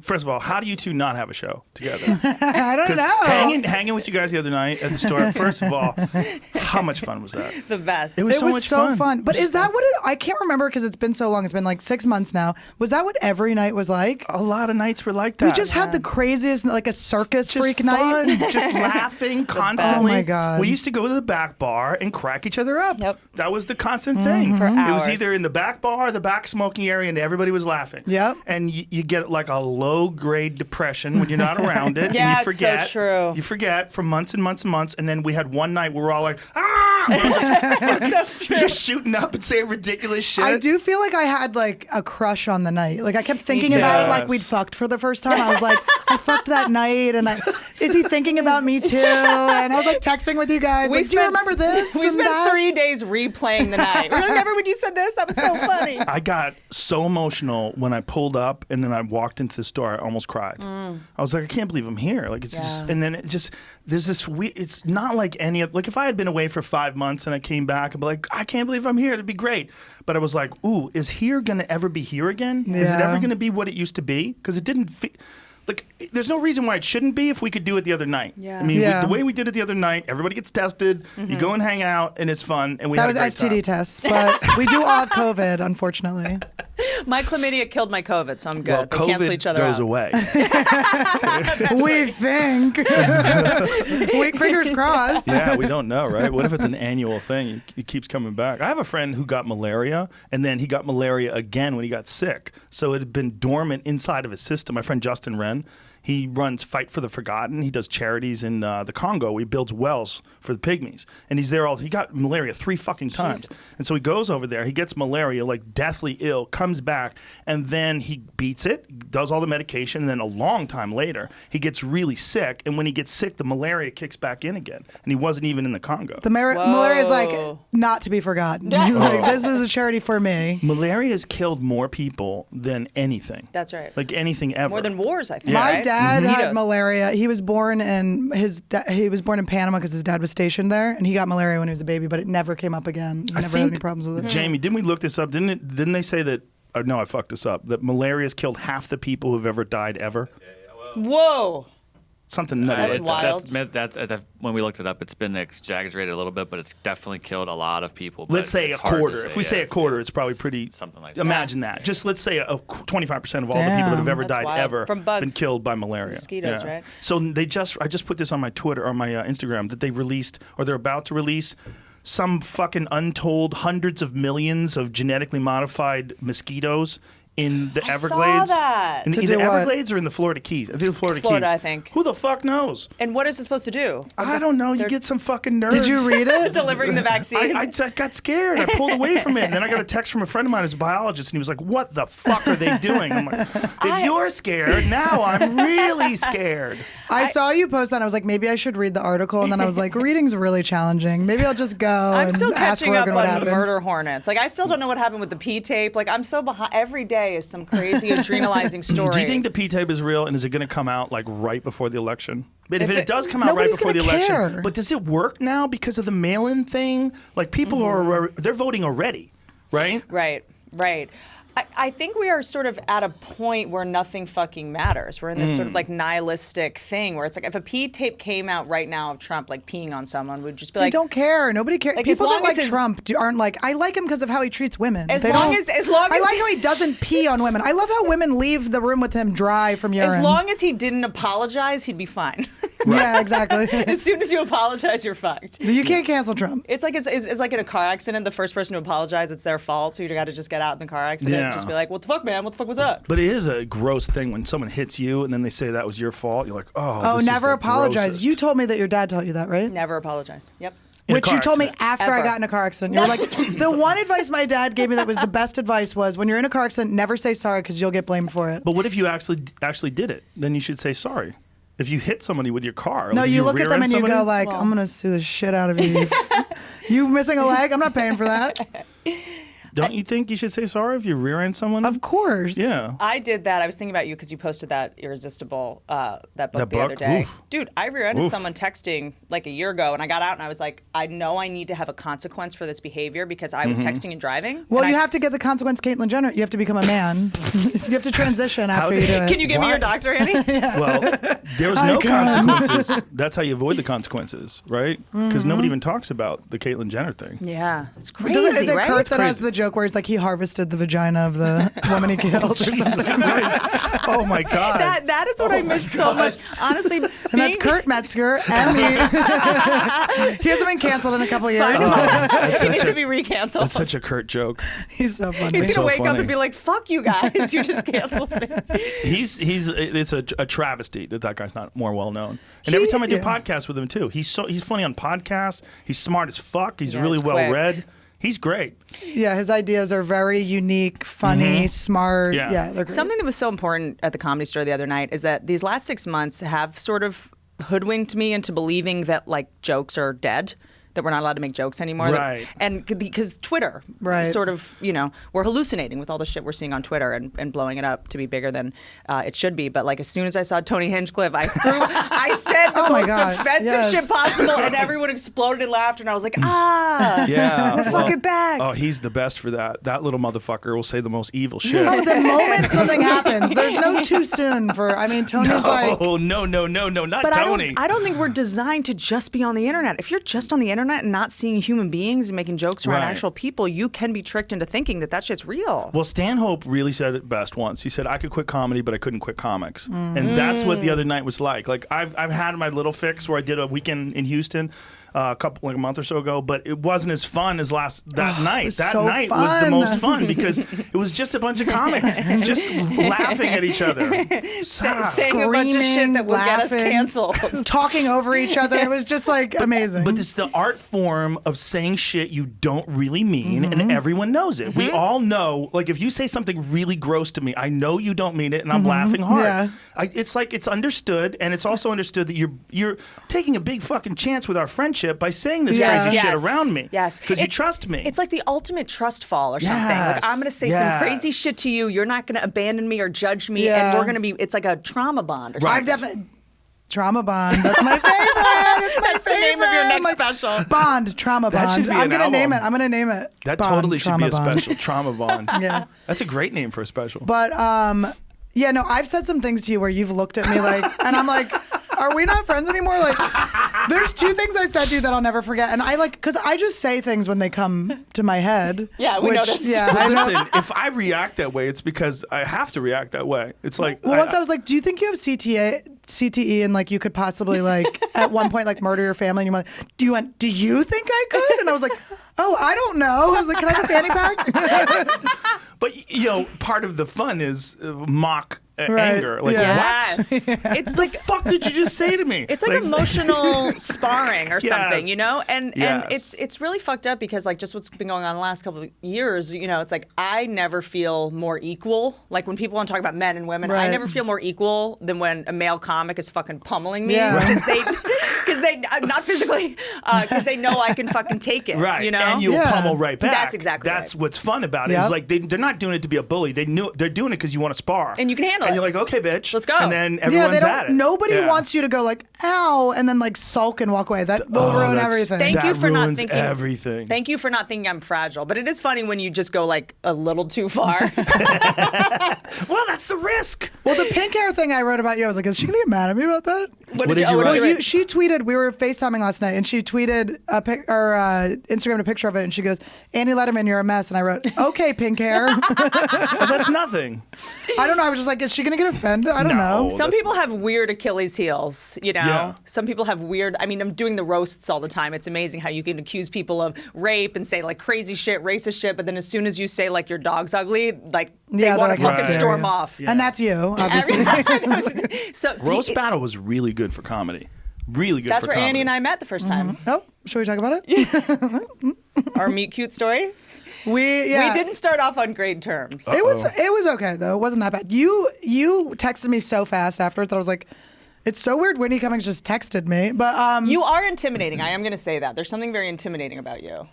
First of all, how do you two not have a show together? I don't know. Hanging with you guys the other night at the store. First of all, how much fun was that? The best. It was so much fun. But is that what I can't remember because it's been so long. It's been like 6 months now. Was that what every night was like? A lot of nights were like that. We just had the craziest, like a circus freak night. Just laughing constantly. Oh my God. We used to go to the back bar and crack each other up. Yep. That was the constant thing. For It hours. was either in the back bar or the back smoking area, and everybody was laughing. Yep. And you get like a low-grade depression when you're not around it. Yeah, and you forget. it's so true. You forget for months and months and months, and then we had one night where we're all like, ah! It's so true. Just shooting up and saying ridiculous shit. I do feel like I had like a crush on the night. Like I kept thinking too. about it like Yes. we'd fucked for the first time. I was like, I fucked that night, and is he thinking about me too? And I was like texting with you guys. Like, do you remember this? We and spent that? Oh3 days replaying the night. Remember when you said this? That was so funny. I got so emotional when I pulled up and then I walked into the store. I almost cried. I was like, I can't believe I'm here. Like it's just, and then it just, there's this weird. It's not like any of, like if I had been away for 5 months and I came back, I'd be like, I can't believe I'm here. It'd be great. But I was like, ooh, is here gonna ever be here again? Is it Yeah. ever gonna be what it used to be? Because it didn't feel. Like, there's no reason why it shouldn't be if we could do it the other night. Yeah. I mean, Yeah. the way we did it the other night, everybody gets tested, you go and hang out, and it's fun, and we That had was a great STD time. tests, but we do all have COVID, unfortunately. My chlamydia killed my COVID, so I'm good. Well, They cancel COVID each other goes out. away. We think. Fingers crossed. Yeah, we don't know, right? What if it's an annual thing? It keeps coming back. I have a friend who got malaria, and then he got malaria again when he got sick. So it had been dormant inside of his system. My friend Justin Wren, he runs Fight for the Forgotten. He does charities in the Congo. He builds wells for the pygmies. And he's there he got malaria 3 fucking times. Jesus. And so he goes over there, he gets malaria, like deathly ill, comes back, and then he beats it, does all the medication, and then a long time later, he gets really sick. And when he gets sick, the malaria kicks back in again. And he wasn't even in the Congo. The malaria is like Whoa. not to be forgotten. He's like, this is a charity for me. Malaria has killed more people than anything. That's right. Like anything ever. More than wars, I think. Yeah. My right? dad had Mosquitoes. malaria. He was born in he was born in Panama because his dad was stationed there, and he got malaria when he was a baby, but it never came up again. He never had any problems with it. Jamie, didn't we look this up? Didn't they say that? No, I fucked this up. That malaria has killed half the people who've ever died ever. Whoa. Something nutty. That's like that. wild. That's when we looked it up, it's been exaggerated a little bit, but it's definitely killed a lot of people. Let's but say a it's hard to quarter. say, If we yeah, say a quarter, it's probably pretty. something like that. Imagine that. Just let's say 25% of all the people that have ever That's died wild. ever From bugs. been killed by malaria. Mosquitoes, right? So I just put this on my Twitter or my Instagram that they released or they're about to release some fucking untold hundreds of millions of genetically modified mosquitoes in the I Everglades. saw that. In To either do what? Everglades or in the Florida Keys. I think the Florida Florida, Keys. I think. Who the fuck knows? And what is it supposed to do? I don't know. You They're get some fucking nerds. Did you read it? delivering the vaccine. I got scared. I pulled away from it. And then I got a text from a friend of mine who's a biologist, and he was like, what the fuck are they doing? I'm like, if you're scared, now I'm really scared. I saw you post that, and I was like, maybe I should read the article, and then I was like, reading's really challenging. Maybe I'll just go I'm and still ask catching up Rogan what on happened. murder hornets. Like, I still don't know what happened with the P tape. Like, I'm so behind. Every day is some crazy adrenalizing story. Do you think the P-tape is real, and is it going to come out like right before the election? But if it does come out right Nobody's before the gonna election, care. but does it work now because of the mail-in thing? Like people are they're voting already, right? Right. I think we are sort of at a point where nothing fucking matters. We're in this sort of like nihilistic thing where it's like if a P tape came out right now of Trump like peeing on someone, we'd just be They like, don't care. Nobody cares. Like, People as that long like as his- Trump aren't like, I like him because of how he treats women. As They long don't- as I like how he doesn't pee on women. I love how women leave the room with him dry from urine. as long as he didn't apologize, he'd be fine. Yeah, exactly. As soon as you apologize, you're fucked. You can't cancel Trump. It's like it's like in a car accident, the first person to apologize, it's their fault. So you got to just get out in the car accident, Yeah. and just be like, "What the fuck, man? What the fuck was that?" But it is a gross thing when someone hits you and then they say that was your fault. You're like, oh, Oh, this is never the apologize. grossest. You told me that your dad taught you that, right? Never apologize. Yep. In a Which car you told me accident. after I Ever. got in a car accident. You were like, the one advice my dad gave me that was the best advice was when you're in a car accident, never say sorry because you'll get blamed for it. But what if you actually did it? Then you should say sorry. If you hit somebody with your car. No, like, you look at them and you rear-end go somebody? like, I'm going to sue the shit out of you. You missing a leg? I'm not paying for that. Don't you think you should say sorry if you rear-end someone? Of course. Yeah. I did that. I was thinking about you because you posted that Irresistible, that book That the book? other day. Oof. Dude, I rear-ended Oof. someone texting like a year ago, and I got out and I was like, I know I need to have a consequence for this behavior because I was texting and driving. Well, and you I- have to get the consequence, Caitlyn Jenner. You have to become a man. You have to transition after you do it. Can you give me Why? your doctor, Annie? Well, there was no consequences. That's how you avoid the consequences, right? Because nobody even talks about the Caitlyn Jenner thing. Yeah, it's crazy, Is it right? Kurt that has crazy. the joke where he's like he harvested the vagina of the woman he killed? Or something? Oh my God. That is what I miss so much. Honestly, And that's Kurt Metzger. And he hasn't been canceled in a couple of years. He needs to be recanceled. That's such a Kurt joke. He's so funny. He's gonna so wake up funny. and be like, "Fuck you guys, you just canceled me." It's a travesty that guy's not more well known. And every time I do yeah. podcasts with him too, he's funny on podcasts. He's smart as fuck. He's Yeah, really he's well quick. read. He's great. Yeah, his ideas are very unique, funny, smart. Yeah. Yeah, they're great. Something that was so important at the Comedy Store the other night is that these last 6 months have sort of hoodwinked me into believing that like jokes are dead, that we're not allowed to make jokes anymore. Right. And because Twitter, Right. sort of, we're hallucinating with all the shit we're seeing on Twitter and blowing it up to be bigger than it should be. But like as soon as I saw Tony Hinchcliffe, I said the Oh my most God, offensive yes. shit possible, and everyone exploded in laughter, and I was like, Yeah. we're fucking back. Oh, he's the best for that. That little motherfucker will say the most evil shit. Oh, the moment something happens, there's no too soon for. I mean, Tony's like. Oh no, not But Tony. I don't think we're designed to just be on the internet. If you're just on the internet and not seeing human beings and making jokes around Right. actual people, you can be tricked into thinking that shit's real. Well, Stanhope really said it best once. He said, "I could quit comedy, but I couldn't quit comics," and that's what the other night was like. Like I've had my little fix where I did a weekend in Houston. A month or so ago, but it wasn't as fun as that night. was That so night was the fun. most fun because it was just a bunch of comics just laughing at each other. Saying a bunch of shit Screaming, that will get us laughing. canceled. Talking over each other. It was just like amazing. But it's the art form of saying shit you don't really mean, and everyone knows it. We all know, like, if you say something really gross to me, I know you don't mean it, and I'm laughing hard. Yeah. It's like it's understood, and it's also understood that you're taking a big fucking chance with our friendship by saying this Yes. crazy shit Yes. around me. Yes. Because you It- trust me. It's like the ultimate trust fall or something. Yes. Like I'm going to say some Yes. crazy shit to you. You're not going to abandon me or judge me, Yeah. and we're going to be. It's like a trauma bond or Right. I've something. definitely. Trauma Bond. That's my favorite. It's my That's the name of your favorite. next special. Bond. Trauma That should Bond. be I'm an gonna name it. album. I'm gonna name it. that Bond, totally should be a Trauma Bond. special. Trauma Bond. Yeah. That's a great name for a special. But yeah, no, I've said some things to you where you've looked at me like, and I'm like, are we not friends anymore? Like, there's two things I said to you that I'll never forget, and I like because I just say things when they come to my head. Yeah, we which, noticed. Yeah, But I know. listen, if I react that way, it's because I have to react that way. It's like Well, once I was like, do you think you have CTE, and like you could possibly like at one point like murder your family? And you're like, do you think I could? And I was like, oh, I don't know. I was like, can I have a fanny pack? But part of the fun is mock Right, anger. Like, yeah. what? Yes. It's like The fuck did you just say to me? It's like emotional sparring or Yes. something, And Yes. it's really fucked up because like just what's been going on the last couple of years, it's like I never feel more equal. Like when people want to talk about men and women, I Right. never feel more equal than when a male comic is fucking pummeling me Yeah. because they not physically because they know I can fucking take it. Right, and you'll Yeah. pummel right back. That's exactly That's right. what's fun about it. Yep. Is like they're not doing it to be a bully. They're doing it because you want to spar, And you can handle And it. you're like, okay, bitch, Let's go. And then Yeah, everyone's they don't. at it. Nobody Yeah. wants you to go like, ow, and then like sulk and walk away. That will Oh, ruin that's- everything. Thank you That for not ruins thinking everything. Thank you for not thinking I'm fragile. But it is funny when you just go like a little too far. Well, that's the risk. Well, the pink hair thing I wrote about you, I was like, is she gonna get mad at me about that? What did you what write? did Well, she tweeted. We were FaceTiming last night, and she tweeted Instagrammed a picture of it, and she goes, "Annie Lederman, you're a mess." And I wrote, "Okay, pink hair." Well, that's nothing. I don't know. I was just like, is she gonna get offended? I don't No. know. Some That's- people have weird Achilles heels, Yeah. Some people have weird. I mean, I'm doing the roasts all the time. It's amazing how you can accuse people of rape and say like crazy shit, racist shit, but then as soon as you say like your dog's ugly, like they Yeah, want they're to like, fucking how dare storm you. off. And that's you, obviously. So Roast battle was really good for comedy. Really good. that's for where comedy. Annie and I met the first time. Oh, should we talk about it? Our meet cute story. We We didn't start off on great terms. It was okay though. It wasn't that bad. You texted me so fast afterwards that I was like, it's so weird. Whitney Cummings just texted me, but You are intimidating. I am going to say that. There's something very intimidating about you.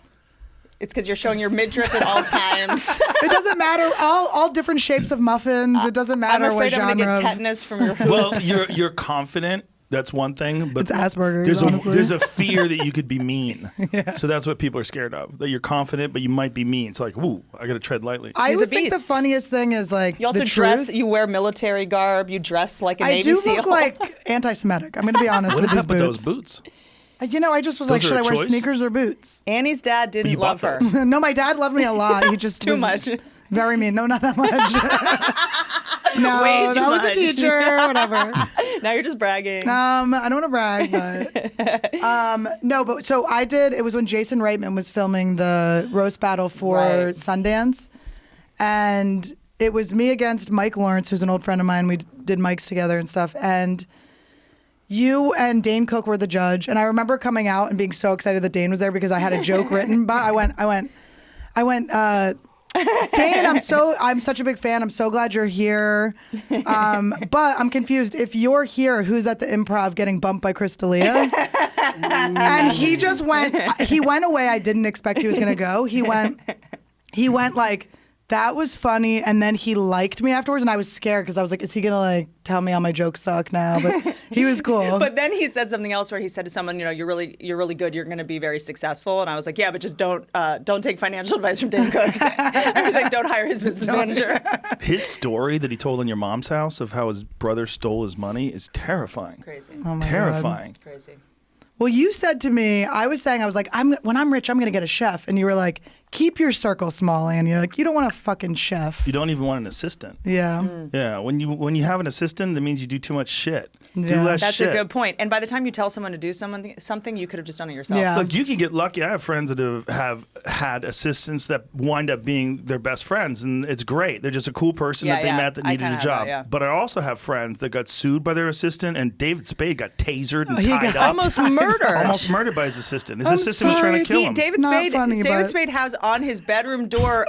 It's because you're showing your midriff at all times. It doesn't matter. All different shapes of muffins. It doesn't I'm matter what afraid I'm genre. going to get of- tetanus from your hoops. Well, you're confident. That's one thing, but It's Asperger's, honestly. there's a fear that you could be mean. So that's what people are scared of. That you're confident, but you might be mean. It's like, ooh, I got to tread lightly. I He's a always think the beast. funniest thing is like You also the dress. truth. You wear military garb. You dress like a I Navy do SEAL. look like anti-Semitic. I'm going to be honest What with is these up with boots. those boots? You know, I just was Those like, are should a I wear choice? sneakers or boots? Annie's dad didn't you love bought her. those. No, my dad loved me a lot. He just Too was much. Very mean. No, not that much. No, Way too that was a much. teacher. Whatever. Now you're just bragging. I don't want to brag, but no, but so I did. It was when Jason Reitman was filming the roast battle for Right. Sundance, and it was me against Mike Lawrence, who's an old friend of mine. We did mics together and stuff, and you and Dane Cook were the judge. And I remember coming out and being so excited that Dane was there because I had a joke written. But I went. Dane, I'm such a big fan. I'm so glad you're here. But I'm confused. If you're here, who's at the Improv getting bumped by Chris D'Elia? And he just went away. I didn't expect he was going to go. He went like, that was funny. And then he liked me afterwards. And I was scared because I was like, is he going to like tell me all my jokes suck now? But he was cool. But then he said something else where he said to someone, you're really good. You're going to be very successful. And I was like, yeah, but just don't take financial advice from Dane Cook. I was like, don't hire his business manager. His story that he told in your mom's house of how his brother stole his money is terrifying. Crazy. Oh my God. Terrifying. Crazy. Well, you said to me, I was like, when I'm rich, I'm going to get a chef. And you were like, keep your circle small, Ann. You're like, you don't want a fucking chef. You don't even want an assistant. Yeah. Yeah, when you have an assistant, that means you do too much shit. Do Yeah. less That's shit. a good point. And by the time you tell someone to do something, you could have just done it yourself. Yeah. Look, you can get lucky. I have friends that have had assistants that wind up being their best friends, and it's great. They're just a cool person that they met that I needed kinda a have job. that, yeah. But I also have friends that got sued by their assistant, and David Spade got tasered and he tied got up. Almost murdered. Almost murdered by his assistant. His I'm assistant was trying to sorry. kill See, him. David Not Spade. funny, David but- Spade has on his bedroom door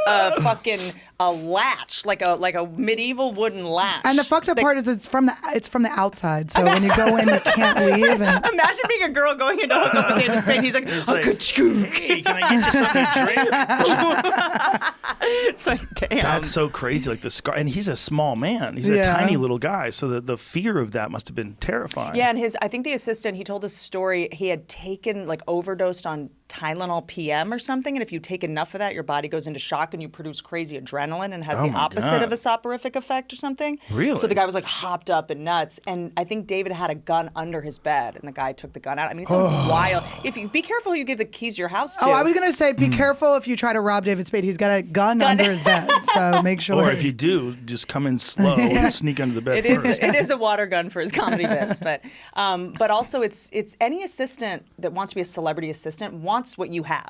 a latch, like a medieval wooden latch. And the fucked up part is it's from the outside. So when you go in, you can't leave. And Imagine being a girl going in to hook up with David Spade. He's like, like, hey, can I get you something to drink? it's like, damn. That's so crazy. Like the scar, and he's a small man. He's a Yeah. tiny little guy. So the fear of that must have been terrifying. Yeah, and I think the assistant, he told a story. He had overdosed on Tylenol PM or something, and if you take enough of that, your body goes into shock and you produce crazy adrenaline and has Oh the my opposite God. of a soporific effect or something. Really? So the guy was like hopped up and nuts, and I think David had a gun under his bed, and the guy took the gun out. I mean, it's a wild. If you be careful, who you give the keys to your house to. oh, I was gonna say, be careful if you try to rob David Spade. He's got a gun under his bed. So make sure. Or if you do, just come in slow and sneak under the bed It is. first. It is a water gun for his comedy bits, but also it's any assistant that wants to be a celebrity assistant wants what you have,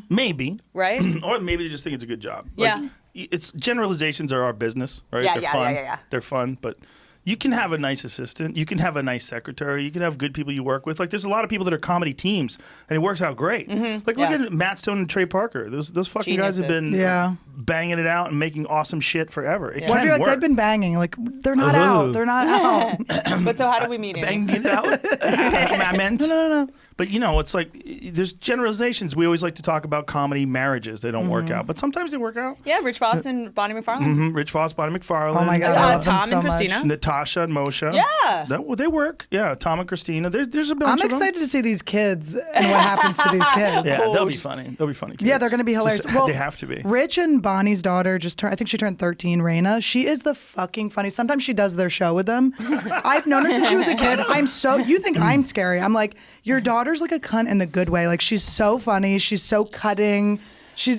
Maybe. right? Or maybe they just think it's a good job. Yeah. It's generalizations are our business, right? Yeah, They're yeah, fun. yeah. They're fun, but you can have a nice assistant. You can have a nice secretary. You can have good people you work with. Like there's a lot of people that are comedy teams, and it works out great. Like look Yeah. at Matt Stone and Trey Parker. Those fucking guys have Geniuses. been Yeah. banging it out and making awesome shit forever. It What if can you're like work. they've been banging? Like they're not out. They're not out. But so how do we meet him? banging it out. I meant. No. But it's like there's generalizations. We always like to talk about comedy marriages. They don't work out, but sometimes they work out. Yeah, Rich Voss and Bonnie McFarlane. Rich Voss, Bonnie McFarlane. Oh my God, I love them Tom so and much. Christina. Natasha and Moshe. Yeah. They work. Yeah, Tom and Christina. There's a bunch I'm of them. excited to see these kids and what happens to these kids. Yeah, they'll be funny. They'll be funny kids. Yeah, they're going to be hilarious. Just- Well, they have to be. Rich and Bonnie's daughter I think she turned 13, Raina. She is the fucking funny. Sometimes she does their show with them. I've known her since she was a kid. You think I'm scary. I'm like, your daughter's like a cunt in the good way. Like she's so funny. She's so cutting.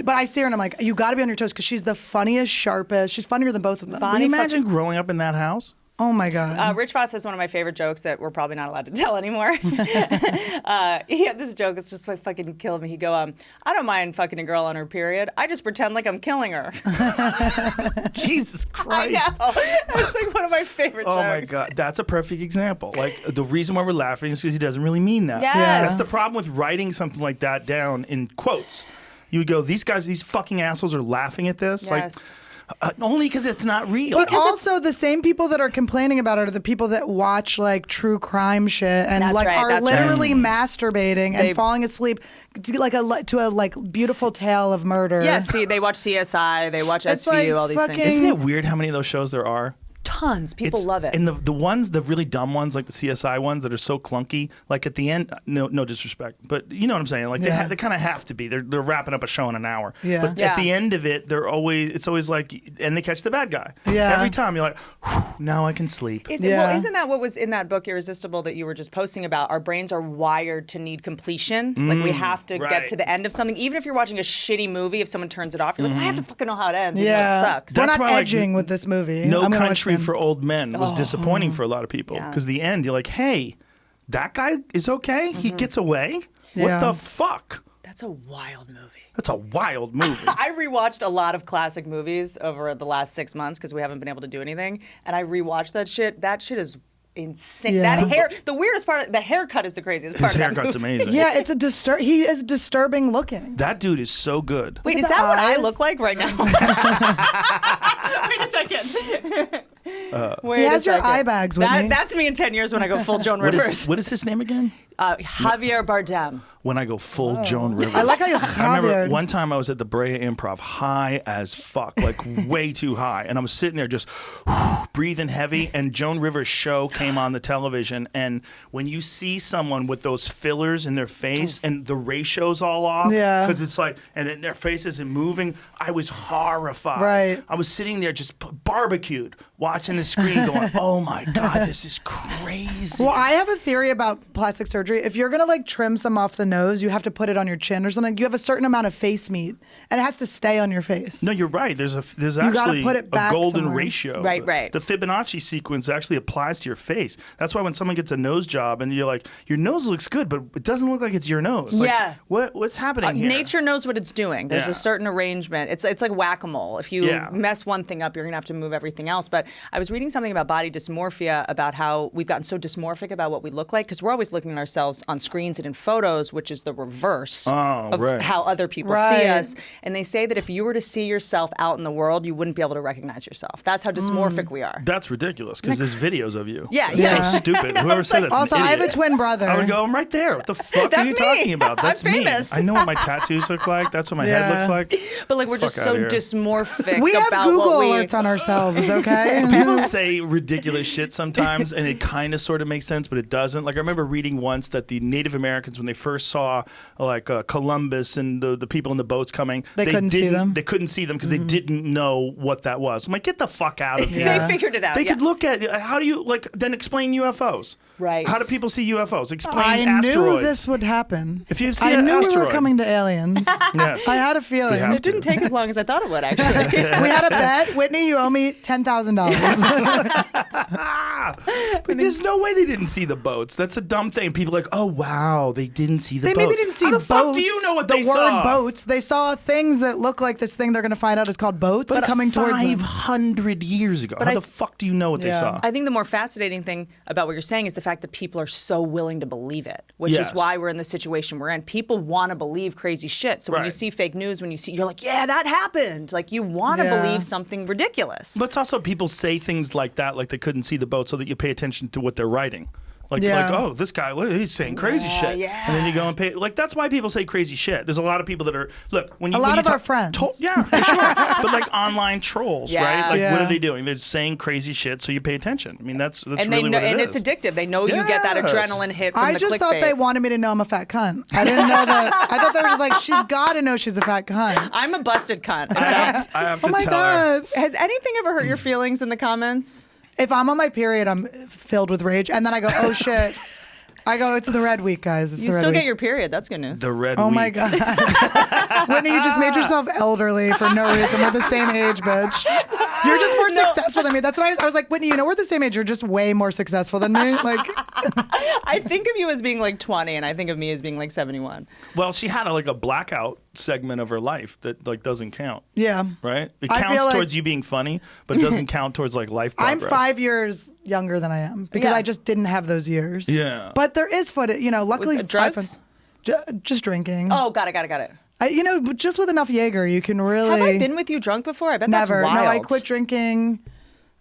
But I see her and I'm like, you got to be on your toes because she's the funniest, sharpest. She's funnier than both of them. Can you imagine growing up in that house? Oh my God. Rich Voss has one of my favorite jokes that we're probably not allowed to tell anymore. He had this joke. It's just like fucking killed me. He go, I don't mind fucking a girl on her period. I just pretend like I'm killing her. Jesus I Christ. know. It's like one of my favorite jokes. Oh my God, that's a perfect example. Like the reason why we're laughing is because he doesn't really mean that. Yes. That's the problem with writing something like that down in quotes. You would go, these fucking assholes are laughing at this. Yes. Only because it's not real. But also, the same people that are complaining about it are the people that watch like true crime shit and That's like right, are that's literally right. masturbating They- and falling asleep to a like beautiful tale of murder. Yeah, see, they watch CSI, they watch It's SVU, like all these fucking- things. Isn't it weird how many of those shows there are? Tons. People love it. And the ones, the really dumb ones, like the CSI ones that are so clunky, like at the end, no disrespect, but you know what I'm saying? Like Yeah. they kind of have to be. They're wrapping up a show in an hour. Yeah. But Yeah. at the end of it, it's always like, and they catch the bad guy. Yeah. Every time you're like, "Whew, now I can sleep. Yeah. Isn't that what was in that book, Irresistible, that you were just posting about? Our brains are wired to need completion. Like we have to right. get to the end of something. Even if you're watching a shitty movie, if someone turns it off, you're like, I have to fucking know how it ends. Even though Yeah. it sucks. We're That's not why, like, edging with this movie. No I'm gonna watch Country them. for Old Men was disappointing for a lot of people Yeah. because the end, you're like, hey, that guy is okay. He gets away. Yeah. What the fuck? That's a wild movie. That's a wild movie. I rewatched a lot of classic movies over the last 6 months because we haven't been able to do anything. And I rewatched that shit. That shit is insane. Yeah. That hair, the weirdest part, the haircut is the craziest part His of that haircut's movie. amazing. Yeah, it's he is disturbing looking. That dude is so good. Wait, Look is at that the what I eyes. look like right now? Wait a second. Wait He a has your second. eye bags, Whitney. That's me in 10 years when I go full Joan What Rivers. is his name again? Javier Bardem. When I go full Joan Rivers. I like how you I remember Javier. one time I was at the Brea Improv, high as fuck, like way too high, and I was sitting there just breathing heavy. And Joan Rivers' show came on the television, and when you see someone with those fillers in their face and the ratio's all off, Yeah. because it's like, and then their face isn't moving, I was horrified. Right. I was sitting there just barbecued, watching the screen, going, "Oh my god, this is crazy." Well, I have a theory about plastic surgery. If you're gonna like trim some off the nose, you have to put it on your chin or something. You have a certain amount of face meat, and it has to stay on your face. No, you're right. There's gotta actually put it a back golden somewhere. ratio. Right. The Fibonacci sequence actually applies to your face. That's why when someone gets a nose job and you're like, your nose looks good, but it doesn't look like it's your nose. Like, Yeah. What's happening here? Nature knows what it's doing. There's Yeah. a certain arrangement. It's like whack-a-mole. If you Yeah. mess one thing up, you're gonna have to move everything else. But I was reading something about body dysmorphia, about how we've gotten so dysmorphic about what we look like because we're always looking at ourselves on screens and in photos, which is the reverse of right. how other people Right. see us. And they say that if you were to see yourself out in the world, you wouldn't be able to recognize yourself. That's how dysmorphic we are. That's ridiculous because there's videos of you. Yeah, That's yeah. so stupid. Whoever said that's Also, an I have a idiot. twin brother. I would go, I'm right there. What the fuck are That's you me. talking about? I'm That's me. famous. I know what my tattoos look like. That's what my head Yeah. looks like. But like we're just Fuck so outta here. dysmorphic We have about Google what we... alerts on ourselves, okay? People say ridiculous shit sometimes, and it kind of sort of makes sense, but it doesn't. Like I remember reading once that the Native Americans, when they first saw like Columbus and the people in the boats coming, They couldn't see them? They couldn't see them because they didn't know what that was. I'm like, get the fuck out of here. They figured it out. They yeah. could look at how do you like then explain UFOs? Right. How do people see UFOs? Explain I asteroids. knew this would happen. If you see I an knew we were asteroid. coming to aliens. Yes. I had a feeling. have It didn't take as long as I thought it would, actually. We had a bet. Whitney, you owe me $10,000. But there's no way they didn't see the boats. That's a dumb thing. People are like, oh wow, they didn't see the They boats. maybe didn't see How the boats. fuck do you know what the they word saw? boats. They saw things that look like this thing they're going to find out is called boats But coming towards them. 500 years ago. How I- the fuck do you know what they Yeah. saw? I think the more fascinating thing about what you're saying is the fact that people are so willing to believe it, which Yes. is why we're in the situation we're in. People want to believe crazy shit. So when you Right. see fake news, you're like, yeah, that happened. Like you want to Yeah. believe something ridiculous. But it's also people say things like that, like they couldn't see the boat, so that you pay attention to what they're writing. Like, Yeah. oh, this guy, look, he's saying crazy shit. yeah. And then you go and pay. Like, that's why people say crazy shit. There's a lot of people that are, look, when you. A when lot you of our friends. Yeah, for sure. But like online trolls, Yeah. right? Like, what Yeah. are they doing? They're saying crazy shit, so you pay attention. I mean, that's and really they know, what it and is. it's addictive. They know you get that Yes. adrenaline hit from I the just thought clickbait. they wanted me to know I'm a fat cunt. I didn't know that. I thought they were just like, she's got to know she's a fat cunt. I'm a busted cunt. I have to Oh my tell her. God. Has anything ever hurt your feelings in the comments? If I'm on my period, I'm filled with rage. And then I go, oh shit. I go, it's the red week, guys. It's You the red still week. get your period. That's good news. The red Oh week. my God. Whitney, you just made yourself elderly for no reason. We're the same age, bitch. You're just more successful than me. That's what I was like, Whitney, you know, we're the same age. You're just way more successful than me. Like, I think of you as being like 20, and I think of me as being like 71. Well, she had like a blackout segment of her life that like doesn't count. yeah. Right? It I counts feel like- towards you being funny, but it doesn't count towards like life I'm progress. 5 years younger than I am because Yeah. I just didn't have those years. Yeah. But there is footage, you know, luckily. Was it drugs? Just drinking. Oh, got it. Just with enough Jaeger, you can really. Have I been with you drunk before? I bet Never. that's wild. No, I quit drinking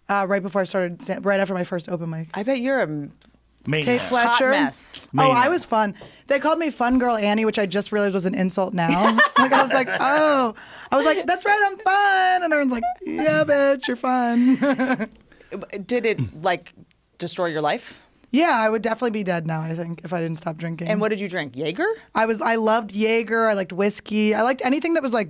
right before I started. Right after my first open mic. I bet you're a Maniac. Tate Fletcher. hot mess. Oh, I Maniac. was fun. They called me Fun Girl Annie, which I just realized was an insult now. I was like, oh. I was like, that's right, I'm fun. And everyone's like, yeah, bitch, you're fun. Did it destroy your life? Yeah, I would definitely be dead now, I think, if I didn't stop drinking. And what did you drink? Jaeger? I loved Jaeger. I liked whiskey. I liked anything that was like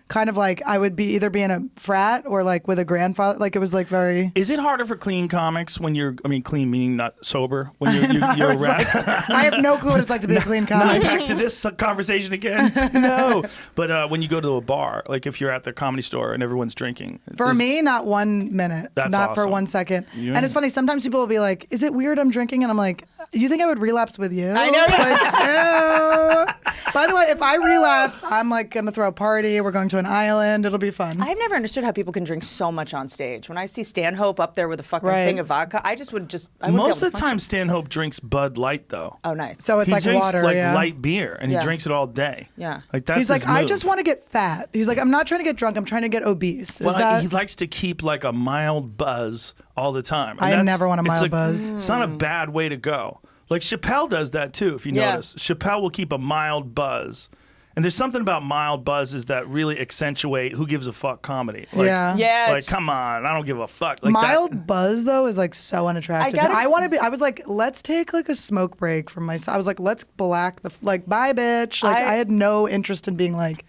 kind of like I would be either be in a frat or like with a grandfather. Like it was like very. Is it harder for clean comics when clean meaning not sober, when you're a rat? I have no clue what it's like to be a clean comic. Back to this conversation again? No. But when you go to a bar, like if you're at the Comedy Store and everyone's drinking. For me, not 1 minute. That's not for awesome. 1 second. Yeah. And it's funny, sometimes people will be like, is it weird I'm drinking? And I'm like, you think I would relapse with you? I know. Like, ew. By the way, if I relapse, I'm like going to throw a party. We're going to an island. It'll be fun. I've never understood how people can drink so much on stage. When I see Stanhope up there with a fucking Right. thing of vodka, I wouldn't be able Most to of the time, function. Stanhope drinks Bud Light, though. Oh, nice. So it's He like drinks water. like yeah. light beer, and Yeah. he drinks it all day. Yeah. Like that's He's like, his I move. just want to get fat. He's like, I'm not trying to get drunk. I'm trying to get obese. Is Well, that? he likes to keep like a mild buzz all the time. And I that's- never want a it's mild like- buzz. It's not a bad way to go. Like Chappelle does that too, if you Yeah. notice. Chappelle will keep a mild buzz. And there's something about mild buzzes that really accentuate who gives a fuck comedy. Like, Yeah. Yeah, Like, it's- come on, I don't give a fuck. Like Mild that, buzz though is like so unattractive. I gotta- I want to be. I was like, let's take like a smoke break from myself. I was like, let's black the like, bye, bitch. Like I had no interest in being like,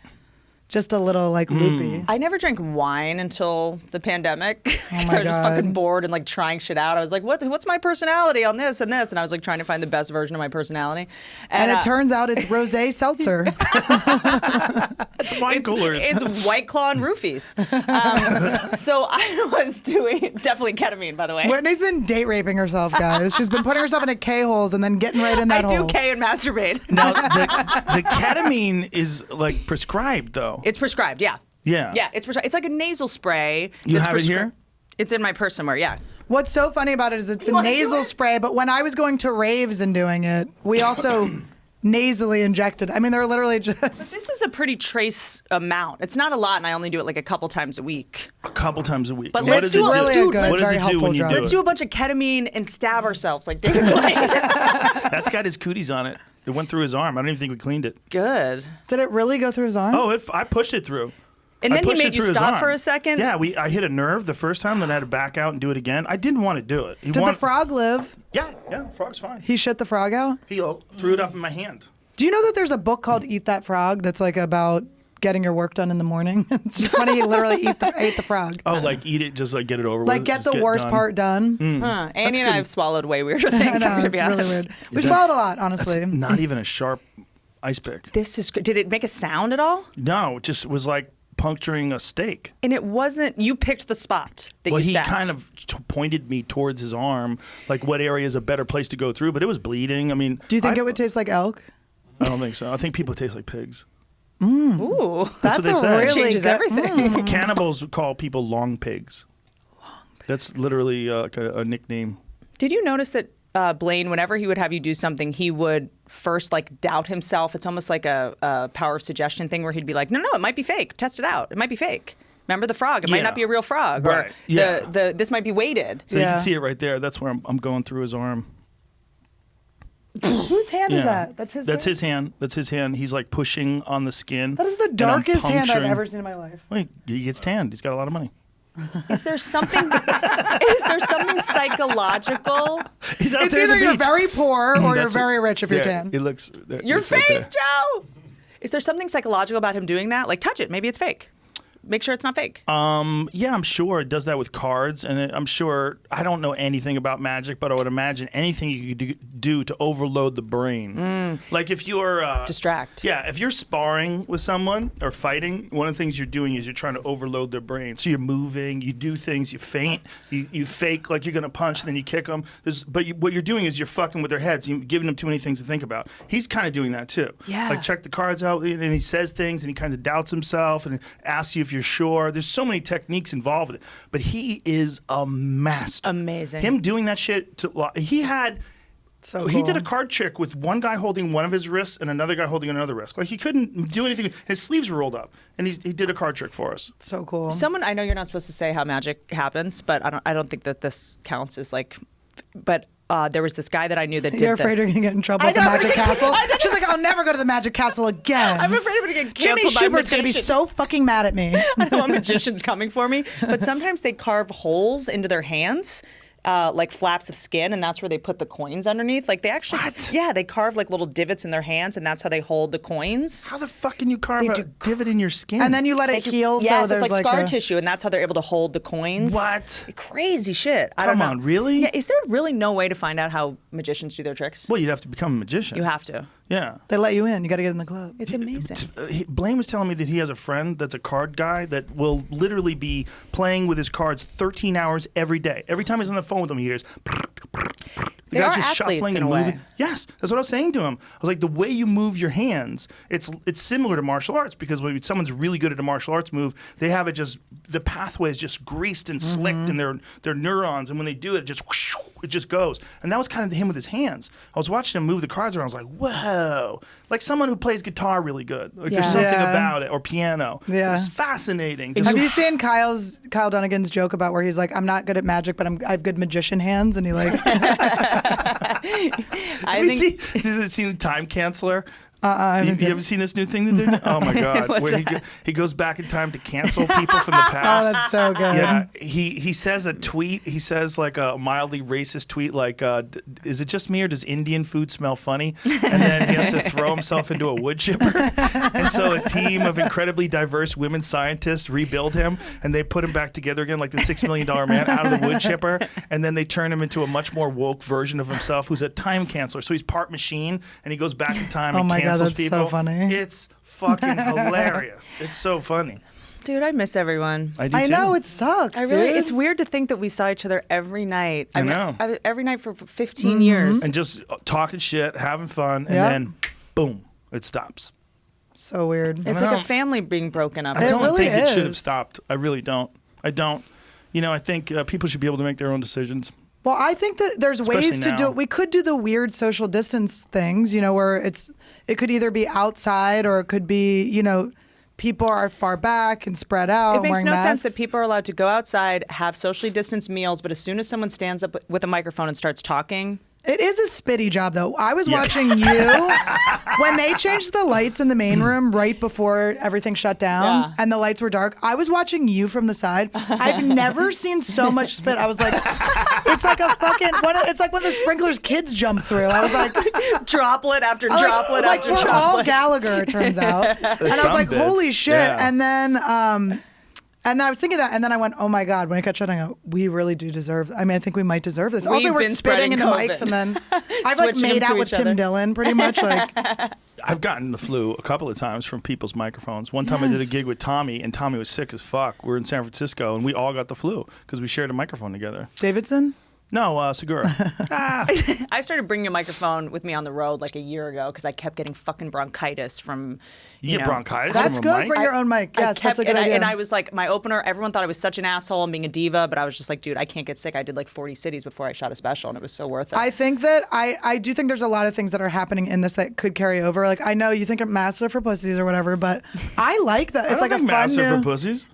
just a little like loopy. I never drank wine until the pandemic because my I was just God. fucking bored and like trying shit out. I was like, what's my personality on this and this? And I was like trying to find the best version of my personality. And it turns out it's rosé seltzer. it's wine coolers. It's White Claw and roofies. So I was doing, it's definitely ketamine, by the way. Whitney's been date raping herself, guys. She's been putting herself in a K-holes and then getting right in I that do hole. K and masturbate. Now, the ketamine is like prescribed though. It's prescribed, yeah. Yeah. Yeah, it's prescribed. It's like a nasal spray. You that's have it here? It's in my purse somewhere, yeah. What's so funny about it is it's a wanna do nasal it? spray, but when I was going to raves and doing it, we also nasally injected. I mean, they're literally just. This is a pretty trace amount. It's not a lot, and I only do it like a couple times a week. A couple times a week. But And let's what does do it a- do? really dude, a good, What does very it do helpful when you drug. do Let's it? do a bunch of ketamine and stab ourselves like David Blaine. That's got his cooties on it. It went through his arm. I don't even think we cleaned it. Good. Did it really go through his arm? Oh, I pushed it through. And I then he pushed it made you through his stop arm. for a second? Yeah, I hit a nerve the first time, then I had to back out and do it again. I didn't want to do it. Did the frog live? Yeah, frog's fine. He shit the frog out? He threw it up in my hand. Do you know that there's a book called Eat That Frog that's like about getting your work done in the morning? It's just funny. He literally ate the frog. Oh, like eat it, just like get it over Like with. get just the worst done. part done. Huh. Andy and good. I have swallowed way weirder I things, know, to it's be really honest. weird. We've That's- swallowed a lot, honestly. Not even a sharp ice pick. This is did it make a sound at all? No, it just was like puncturing a steak. And it wasn't, you picked the spot that Well, you he stabbed. kind of pointed me towards his arm, like what area is a better place to go through, but it was bleeding. I mean, Do you think it would taste like elk? I don't think so. I think people taste like pigs. Ooh. That's what they a say. really Changes good, everything. Cannibals call people long pigs. That's literally like a nickname. Did you notice that Blaine, whenever he would have you do something, he would first like doubt himself? It's almost like a power of suggestion thing where he'd be like, no, it might be fake. Test it out. It might be fake. Remember the frog? It might Yeah. not be a real frog. Right. Or Yeah. this might be weighted. So you Yeah. can see it right there. That's where I'm going through his arm. Whose hand is Yeah. that? That's his. That's his hand. That's his hand. He's like pushing on the skin. That is the and I'm darkest hand I've puncturing- ever seen in my life. Well, he gets tanned. He's got a lot of money. Is there something? Is there something psychological? He's out It's there at either the you're beach. very poor or you're That's very rich if you're yeah, tan. It looks. Your looks right face, there. Joe. Is there something psychological about him doing that? Like, touch it. Maybe it's fake. Make sure it's not fake. Yeah, I'm sure it does that with cards, and I'm sure I don't know anything about magic, but I would imagine anything you could do to overload the brain. Like if you're Distract. Yeah, if you're sparring with someone or fighting, one of the things you're doing is you're trying to overload their brain. So you're moving, you do things, you feint, you fake like you're gonna punch, then you kick them. What you're doing is you're fucking with their heads. You're giving them too many things to think about. He's kind of doing that too. Yeah. Like check the cards out, and he says things, and he kind of doubts himself, and asks you if you're sure. There's so many techniques involved with it, but he is a master. Amazing. Him doing that shit. He had So He did a cool. card trick with one guy holding one of his wrists and another guy holding another wrist. Like he couldn't do anything. His sleeves were rolled up, and he did a card trick for us. So cool. Someone, I know you're not supposed to say how magic happens, but I don't think that this counts as like, but there was this guy that I knew that did You're afraid you're going to get in trouble at the know. Magic Castle? She's like, I'll never go to the Magic Castle again. I'm afraid I'm going to get Jimmy canceled by Schubert's going to be magicians. so fucking mad at me. I know a magician's coming for me. But sometimes they carve holes into their hands. Like flaps of skin, and that's where they put the coins underneath. Like they actually, yeah, they carve like little divots in their hands, and that's how they hold the coins. How the fuck can you carve a divot in your skin? And then you let it heal. Yes, so there's it's like scar a... tissue, and that's how they're able to hold the coins. What? Crazy shit. I don't Come know. on, really? Yeah, is there really no way to find out how magicians do their tricks? Well, you'd have to become a magician. You have to. Yeah. They let you in. You got to get in the club. It's amazing. Blaine was telling me that he has a friend that's a card guy that will literally be playing with his cards 13 hours every day. Every time he's on the phone with them, he hears. The They guy's are just athletes shuffling in and a way. moving. Yes, that's what I was saying to him. I was like, the way you move your hands, it's similar to martial arts because when someone's really good at a martial arts move, they have it just the pathway is just greased and slicked in their neurons, and when they do it, it just goes. And that was kind of him with his hands. I was watching him move the cards around. I was like, whoa, like someone who plays guitar really good. Like there's Yeah. something Yeah. about it, or piano. Yeah. It's fascinating. Just- Have you seen Kyle Dunnigan's joke about where he's like, I'm not good at magic, but I have good magician hands? And he like... Have you seen Time Canceller? I haven't You seen ever seen this new thing they're doing? Oh my god! Where he goes back in time to cancel people from the Oh, past. that's so good. Yeah, he says a tweet. He says like a mildly racist tweet, like, "Is it just me or does Indian food smell funny?" And then he has to throw himself into a wood chipper. And so a team of incredibly diverse women scientists rebuild him, and they put him back together again, like the $6 million man out of the wood chipper. And then they turn him into a much more woke version of himself, who's a time canceller. So he's part machine, and he goes back in time and my God, cancels that's people. so funny. It's fucking hilarious. It's so funny. Dude, I miss everyone. I do I too. know, it sucks, I really, dude. it's weird to think that we saw each other every night. I know. Every night for 15 years. And just talking shit, having fun, and Yep. then boom, it stops. So weird. It's I like know. a family being broken up. I don't really think it should have is. stopped. I really don't. I don't. You know, I think people should be able to make their own decisions. Well, I think that there's ways Especially to do now. it. We could do the weird social distance things, you know, where it could either be outside or it could be, you know, people are far back and spread out. It makes wearing no masks. sense that people are allowed to go outside, have socially distanced meals, but as soon as someone stands up with a microphone and starts talking, It is a spitty job, though. I was watching you when they changed the lights in the main room right before everything shut down Yeah. and the lights were dark. I was watching you from the side. I've never seen so much spit. I was like, it's like a fucking, it's like one of the sprinklers kids jump through. I was like, droplet after like, droplet like after we're droplet. all Gallagher, it turns out. And I was some like, bits, holy shit. yeah. And then I was thinking that, and then I went, "Oh my God!" When it got shut, I go, "We really do deserve. I mean, I think we might deserve this." Also, We've we're been spitting spreading into COVID. mics, and then I've like Switching made them to out with each Tim other. Dillon, pretty much. Like, I've gotten the flu a couple of times from people's microphones. One time I did a gig with Tommy, and Tommy was sick as fuck. We were in San Francisco, and we all got the flu because we shared a microphone together. Davidson. No, Segura. I started bringing a microphone with me on the road like a year ago because I kept getting fucking bronchitis from. You get know, bronchitis That's from good. a mic? Bring your own mic. I Yes, kept, that's a good and idea. and I was like, my opener, everyone thought I was such an asshole and being a diva, but I was just like, dude, I can't get sick. I did like 40 cities before I shot a special, and it was so worth it. I think that I do think there's a lot of things that are happening in this that could carry over. Like, I know you think of Master for Pussies or whatever, but I like that. It's I don't like a think fun Master for new. Pussies.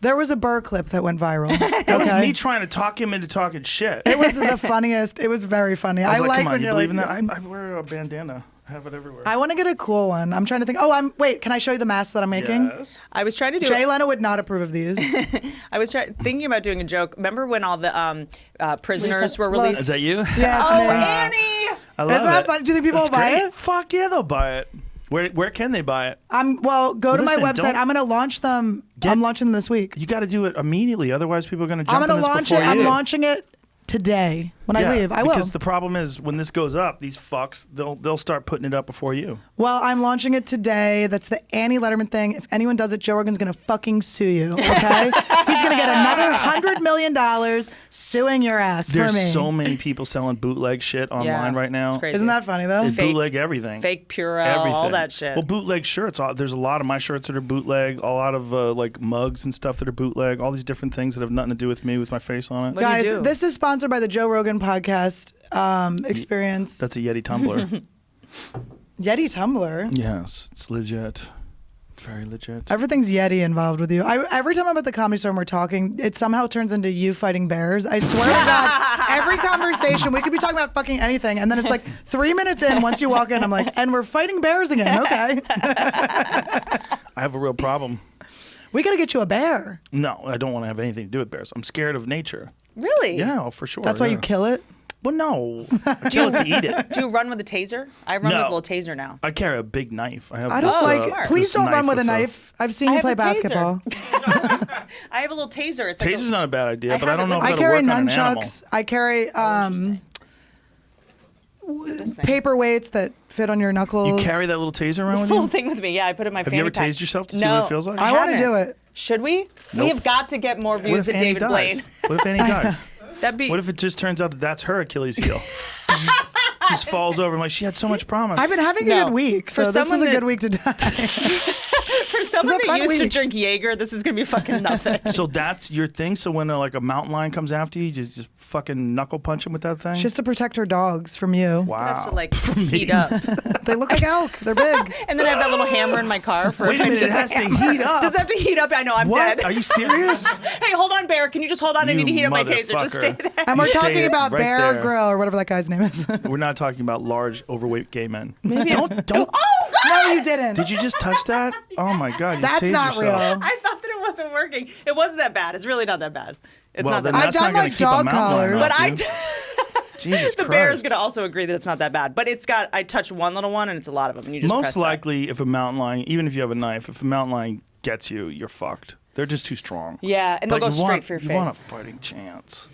There was a Burr clip that went viral. That was okay? me trying to talk him into talking shit. It was the funniest. It was very funny. I was like, come when on, you you're believe in like, that? I wear a bandana. I have it everywhere. I want to get a cool one. I'm trying to think. Oh, wait. Can I show you the mask that I'm making? Yes. I was trying to do. Jay Leno would not approve of these. I was thinking about doing a joke. Remember when all the prisoners were released? Is that you? Yeah, Oh, it's me. Annie! I love Isn't that it. fun? Do you think people That's will buy great. it? Fuck yeah, they'll buy it. Where can they buy it? Go to my Listen, website. don't- I'm going to launch them. I'm launching them this week. You got to do it immediately, otherwise people are going to jump I'm going on to this launch before it. you. I'm launching it today when I leave. I will. Because the problem is when this goes up, these fucks they'll start putting it up before you. Well, I'm launching it today. That's the Annie Lederman thing. If anyone does it, Joe Rogan's going to fucking sue you, okay? He's going to get another $100 million suing your ass There's for me. so many people selling bootleg shit online right now. It's crazy. Isn't that funny, though? They Fake- bootleg everything. Fake Purell, Everything. all that shit. Well, bootleg shirts. There's a lot of my shirts that are bootleg. A lot of like mugs and stuff that are bootleg. All these different things that have nothing to do with me with my face on it. What do you Guys, do? this is sponsored sponsored by the Joe Rogan podcast experience. That's a Yeti tumbler. Yeti tumbler. Yes, it's legit. It's very legit. Everything's Yeti involved with you. Every time I'm at the Comedy Store and we're talking, it somehow turns into you fighting bears. I swear to God, every conversation, we could be talking about fucking anything. And then it's like 3 minutes in, once you walk in, I'm like, and we're fighting bears again. Okay. I have a real problem. We got to get you a bear. No, I don't want to have anything to do with bears. I'm scared of nature. Really? Yeah, for sure. That's why you yeah. kill it? Well, no. I kill it to eat it. Do you run with a taser? I run No. with a little taser now. I carry a big knife. I have I don't this, like smart. Please this don't run with a a- knife. I've seen I you have play a taser. basketball. I have a little taser. It's like Taser's not a bad idea, I but I have don't it know if with- I that'll carry work on an animal. nunchucks. I carry this thing. paperweights that fit on your knuckles. You carry that little taser around This with little you? thing with me. Yeah, I put it in my Have fanny you ever pack. tased yourself to see No, what it feels like? I want to haven't. do it. Should we? We Nope. have got to get more What views if than Annie David dies? Blaine. What if Annie dies? That'd be. What if it just turns out that that's her Achilles heel? Just falls over. I'm like, she had so much promise. I've been having a No. good week, For so this is someone a good that- week to die. for someone a that fun used to week. drink Jaeger, this is gonna be fucking nothing. So that's your thing? So when like a mountain lion comes after you, just fucking knuckle punch him with that thing? Just to protect her dogs from you. wow. It has to like From me. heat up. They look like elk. They're big. And then I have that little hammer in my car for Wait a minute, it has to heat up. Does it have to heat up? I know I'm What? dead. Are you serious? Hey, hold on, Bear. Can you just hold on? I You need to heat up my taser. Just stay motherfucker. there. And we're You stay talking about right Bear there. Grill or whatever that guy's name is. We're not talking about large, overweight gay men. Maybe it's- Don't. Oh God! No, you didn't. Did you just touch that? Oh my God! You That's tased not yourself. real. I thought that it wasn't working. It wasn't that bad. It's really not that bad. It's Well, not that then bad. I've that's not done, gonna like, keep a dog mountain lion collars. off But I. you. Jesus The bear is Christ. going to also agree that it's not that bad. But it's got. I touched one little one, and it's a lot of them. And you just press Most that. likely, if a mountain lion, even if you have a knife, if a mountain lion gets you, you're fucked. They're just too strong. Yeah, and they'll But go you straight want, for your you face. want a fighting chance.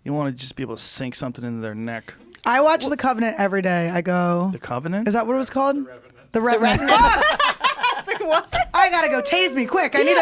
You want to just be able to sink something into their neck. I watch The Covenant every day. I go. The Covenant? Is that what it was called? The Revenant. I was like, what? I gotta go. Tase me quick. I need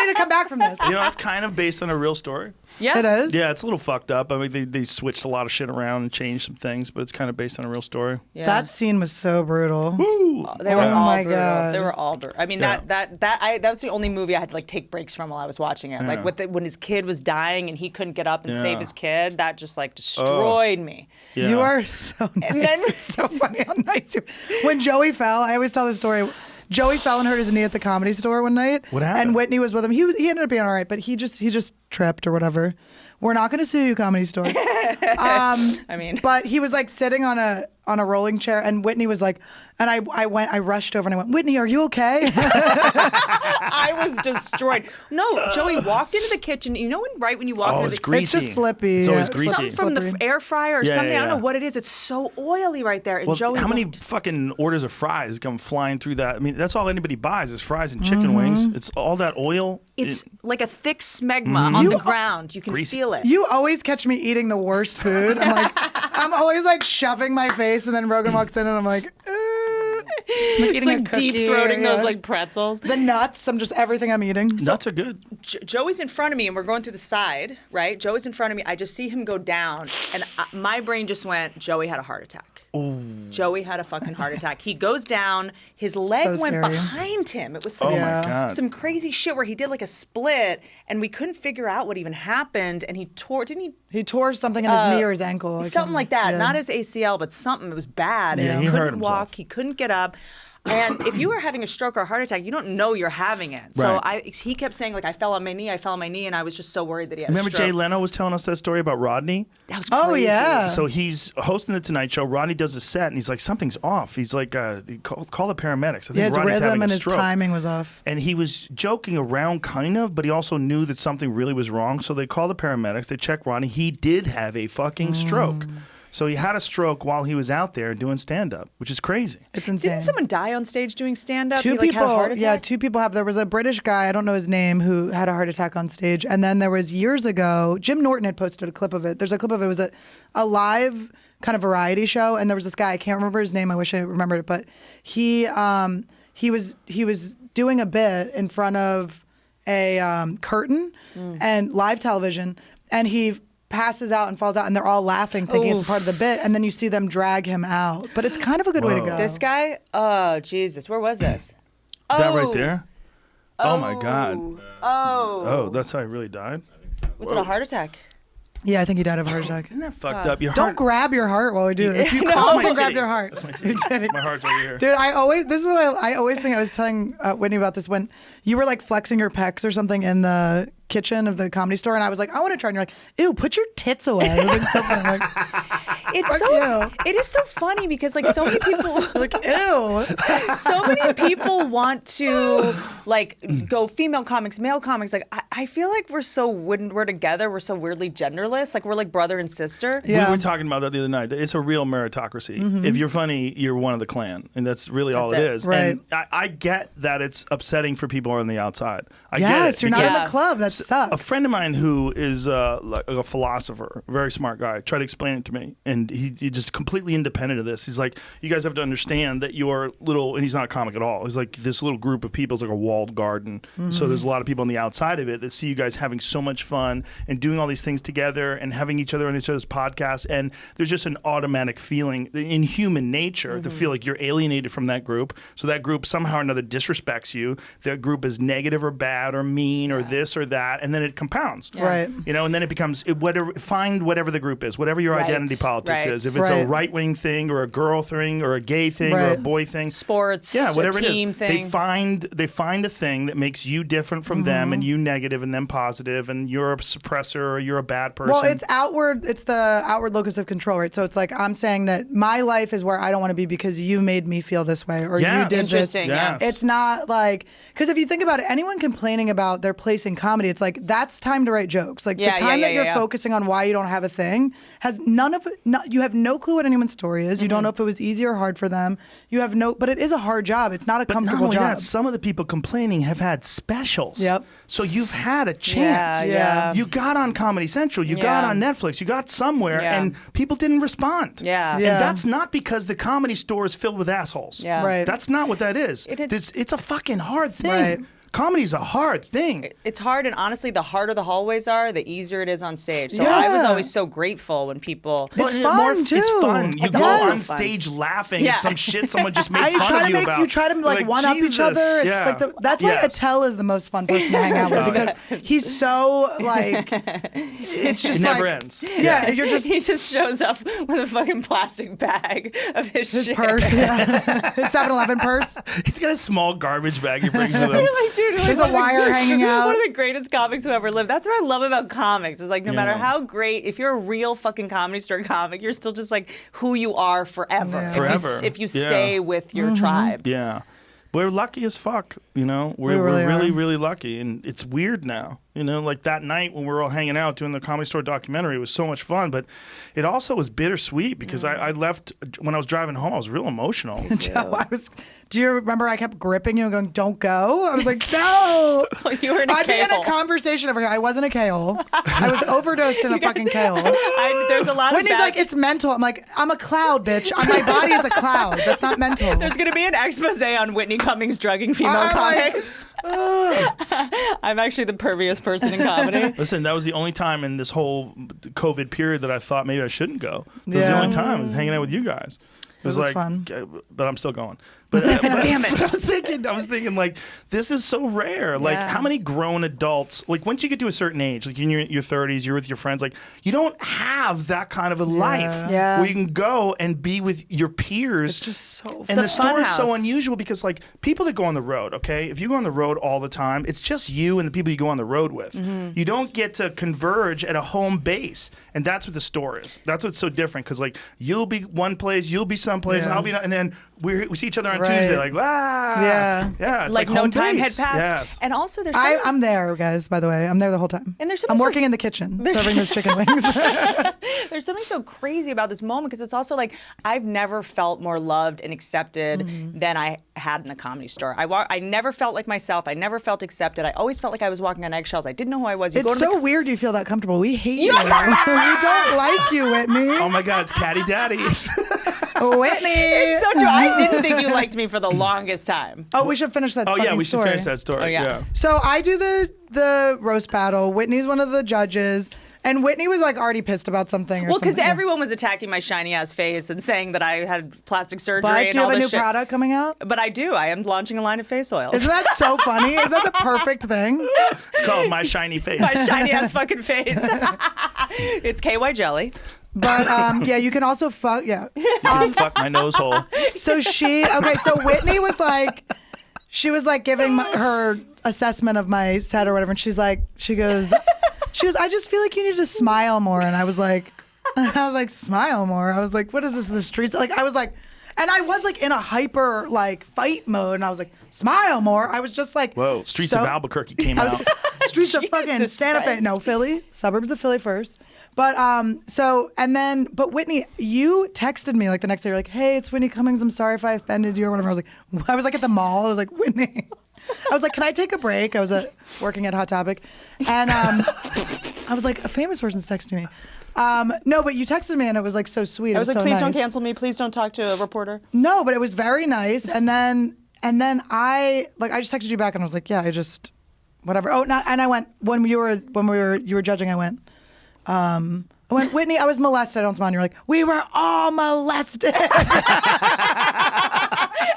to come back from this. You know, it's kind of based on a real story. Yeah. It is. Yeah, it's a little fucked up. I mean, they switched a lot of shit around and changed some things, but it's kind of based on a real story. Yeah. That scene was so brutal. Woo! They were Oh all my brutal. God. They were all brutal. I mean, Yeah. that was the only movie I had to like take breaks from while I was watching it. Yeah. Like when his kid was dying and he couldn't get up and Yeah. save his kid, that just like destroyed me. Yeah. You are so nice. And then- It's so funny how nice you. When Joey fell, I always tell this story. Joey fell and hurt his knee at the Comedy Store one night. What happened? And Whitney was with him. He ended up being all right, but he just tripped or whatever. We're not going to sue you, Comedy Store. I mean, But he was like sitting on a rolling chair, and Whitney was like, and I rushed over and I went, Whitney, are you okay? I was destroyed. No, Joey walked into the kitchen. You know when you walk Oh, into it's the greasy. It's just slippy. It's always Yeah, greasy. something from the Slippery. air fryer or Yeah, something. yeah, I don't know yeah. what it is. It's so oily right there. And Well, Joey how many walked- fucking orders of fries come flying through that? I mean, that's all anybody buys is fries and chicken wings. It's all that oil. It's like a thick smegma on the ground. You can Greasy. feel it. You always catch me eating the worst food. I'm always like shoving my face, and then Rogan walks in, and I'm like, I'm Just eating a like deep cookie, throating yeah. those like pretzels. The nuts. I'm just everything I'm eating. Nuts are good. Joey's in front of me and we're going through the side, right? Joey's in front of me. I just see him go down and my brain just went, Joey had a heart attack. Joey had a fucking heart attack. He goes down. His leg So went scary. behind him. It was some, Oh Yeah. my God. some crazy shit where he did like a split and we couldn't figure out what even happened. And he tore, didn't he? He tore something in his knee or his ankle. I Something can't- like that. yeah. Not his ACL, but something. It was bad. Yeah, And he he hurt couldn't himself. walk. He couldn't get up. And if you are having a stroke or a heart attack, you don't know you're having it. So Right. he kept saying like, I fell on my knee, and I was just so worried that he had Remember a stroke. Jay Leno was telling us that story about Rodney? That was Oh, crazy. yeah. So he's hosting the Tonight Show. Rodney does a set, and he's like, something's off. He's like, call the paramedics. I think Yeah, his Rodney's having rhythm a and his stroke. timing was off. And he was joking around, kind of, but he also knew that something really was wrong. So they call the paramedics. They check Rodney. He did have a fucking stroke. So he had a stroke while he was out there doing stand-up, which is crazy. It's insane. Didn't someone die on stage doing stand-up? Two He, like, had a people, heart attack? yeah, two people have. There was a British guy, I don't know his name, who had a heart attack on stage. And then there was years ago, Jim Norton had posted a clip of it. There's a clip of it. It was a live kind of variety show. And there was this guy, I can't remember his name. I wish I remembered it. But he was doing a bit in front of a curtain and live television. And he passes out and falls out, and they're all laughing, thinking it's part of the bit, and then you see them drag him out. But it's kind of a good way to Whoa. go. This guy? Oh, Jesus. Where was this? That right there? Oh, my God. Oh. Oh, that's how he really died? Was it a heart attack? Yeah, I think he died of a heart attack. Isn't that fucked up? Your Don't heart. grab your heart while we do this. You No. call That's me my and grab titty. your heart. That's my You're titty. kidding. My heart's over here. Dude, this is what I always think. I was telling Whitney about this when you were like flexing your pecs or something in the kitchen of the Comedy Store, and I was like, I want to try, and you're like, ew, put your tits away. It was like so funny. I'm like, It's Fuck so you. it is so funny because like so many people like, ew. so many people want to like go female comics, male comics. Like I feel like when we're together, we're so weirdly genderless. Like we're like brother and sister. Yeah. We were talking about that the other night. It's a real meritocracy. If you're funny, you're one of the clan, and that's really all That's it it. is. Right. And I get that it's upsetting for people on the outside. I Yes, get it, you're not in because the club. That sucks. a friend of mine who is like a philosopher, a very smart guy, tried to explain it to me, and he just completely independent of this. He's like, you guys have to understand that your little, and he's not a comic at all. He's like, this little group of people is like a walled garden. So there's a lot of people on the outside of it that see you guys having so much fun and doing all these things together and having each other on each other's podcasts. And there's just an automatic feeling in human nature to feel like you're alienated from that group. So that group somehow or another disrespects you. That group is negative or bad or mean or this or that. And then it compounds. Right. You know, and then it becomes find whatever the group is, whatever your Right. identity politics Right. is. If it's Right. a right-wing thing or a girl thing or a gay thing or a Right. boy thing, Sports, yeah, whatever a team it is, thing. they find a thing that makes you different from them and you negative and them positive and you're a suppressor or you're a bad person. Well, it's outward. It's the outward locus of control, right? So it's like I'm saying that my life is where I don't want to be because you made me feel this way, or Yes. you did this. Interesting. Yeah. Yes. It's not like, because if you think about it, anyone complaining about their place in comedy, it's like that's time to write jokes. Like Yeah, the time yeah, that you're yeah. focusing on why you don't have a thing has none of it. You have no clue what anyone's story is. You don't know if it was easy or hard for them. You have no, but it is a hard job. It's not a But not comfortable only job. that, some of the people complaining have had specials. Yep. So you've had a chance. Yeah. You got on Comedy Central. You got Yeah. on Netflix. You got somewhere, Yeah. and people didn't respond. Yeah. Yeah. And that's not because the Comedy Store is filled with assholes. Yeah. Right. That's not what that is. It is- It's a fucking hard thing. Right. Comedy's a hard thing. It's hard, and honestly, the harder the hallways are, the easier it is on stage. So Yeah. I was always so grateful when people. It's Well, fun, It's too. fun. You It's go also on fun. stage laughing Yeah. at some shit someone just made You fun try of to you make about. you try to like You're one up each Jesus. other. It's Yeah. like that's why Yes. Attell is the most fun person to hang out with because he's so like it's just It never like, ends. Yeah, you're just He just shows up with a fucking plastic bag of his his shit. purse, yeah. His 7-Eleven purse. He's got a small garbage bag he brings with him. Like, dude, There's a wire hanging out. One of the greatest comics who ever lived. That's what I love about comics. Is like no matter Yeah. how great, if you're a real fucking Comedy Store comic, you're still just like who you are forever. Yeah. Forever. If you Yeah. stay with your tribe. Yeah. We're lucky as fuck, you know. We're really really, are. really lucky. And it's weird now. You know, like that night when we were all hanging out doing the Comedy Store documentary, it was so much fun. But it also was bittersweet because I left, when I was driving home, I was real emotional. Joe, do you remember I kept gripping you and going, "Don't go"? I was like, "No." You were in a I'd be in a K-hole. conversation over here. I wasn't a K-hole. I was overdosed in a fucking K-hole. There's a lot Whitney's of bad, like, "It's mental." I'm like, "I'm a cloud, bitch. My body is a cloud. That's not mental." There's going to be an expose on Whitney Cummings drugging female I'm like, comics. I'm actually the pervious person in comedy. Listen, that was the only time in this whole COVID period that I thought maybe I shouldn't go. It was the Yeah. only time I was hanging out with you guys. It was like, fun. But I'm still going. But, Damn it. but I was thinking, like, this is so rare. Like, Yeah. how many grown adults, like, once you get to a certain age, like in your 30s, you're with your friends, like, you don't have that kind of a life Yeah. where you can go and be with your peers. It's just so And the the store is so funhouse. unusual because, like, people that go on the road, okay, if you go on the road all the time, it's just you and the people you go on the road with. Mm-hmm. You don't get to converge at a home base, and that's what the store is. That's what's so different because, like, you'll be one place, you'll be someplace, Yeah. and I'll be, and then we see each other on Right. Tuesday, like, Yeah. yeah, it's Like no home time base. had passed. Yes. And also there's I'm there, guys. By the way, I'm there the whole time. And there's I'm something working so- in the kitchen serving those chicken wings. there's something so crazy about this moment because it's also like I've never felt more loved and accepted Mm-hmm. than I had in the Comedy Store. I never felt like myself. I never felt accepted. I always felt like I was walking on eggshells. I didn't know who I was. You go It's to the so weird you feel that comfortable. We hate you. We don't like you, Whitney. Oh my God, it's Caddy Daddy. Whitney. It's so true. I didn't think you liked me for the longest time. Oh, we should finish that. Oh yeah, fucking we should story. finish that story. Oh, yeah. So I do the roast battle. Whitney's one of the judges. And Whitney was like already pissed about something. Well, because something. everyone was attacking my shiny ass face and saying that I had plastic surgery But and do you all have a this new shit. product coming out? But I do. I am launching a line of face oils. Isn't that so funny? Is that the perfect thing? It's called My Shiny Face. My shiny ass fucking face. It's KY jelly. But yeah, you can also fuck. Yeah. You can fuck my nose hole. So Whitney was like, she was like giving her assessment of my set or whatever, and she goes, I just feel like you need to smile more, and I was like, smile more. I was like, what is this? The streets? Like I was like, and I was like in a hyper like fight mode, and I was like, smile more. I was just like, Whoa, Streets of Albuquerque came out. Streets of fucking Jesus Santa Fe. Christ. No, Philly. Suburbs of Philly first. But but Whitney, you texted me like the next day. You're like, hey, it's Whitney Cummings. I'm sorry if I offended you or whatever. I was like at the mall. I was like, Whitney. I was like, can I take a break? I was working at Hot Topic, and I was like, a famous person's texting me. No, but you texted me and it was like so sweet. I was like, so please nice. don't cancel me. Please don't talk to a reporter. No, but it was very nice. And then I just texted you back and I was like, yeah, I just whatever. Oh, no, and I went when you were judging. I went, Whitney, I was molested. I don't smile. And you're like, we were all molested.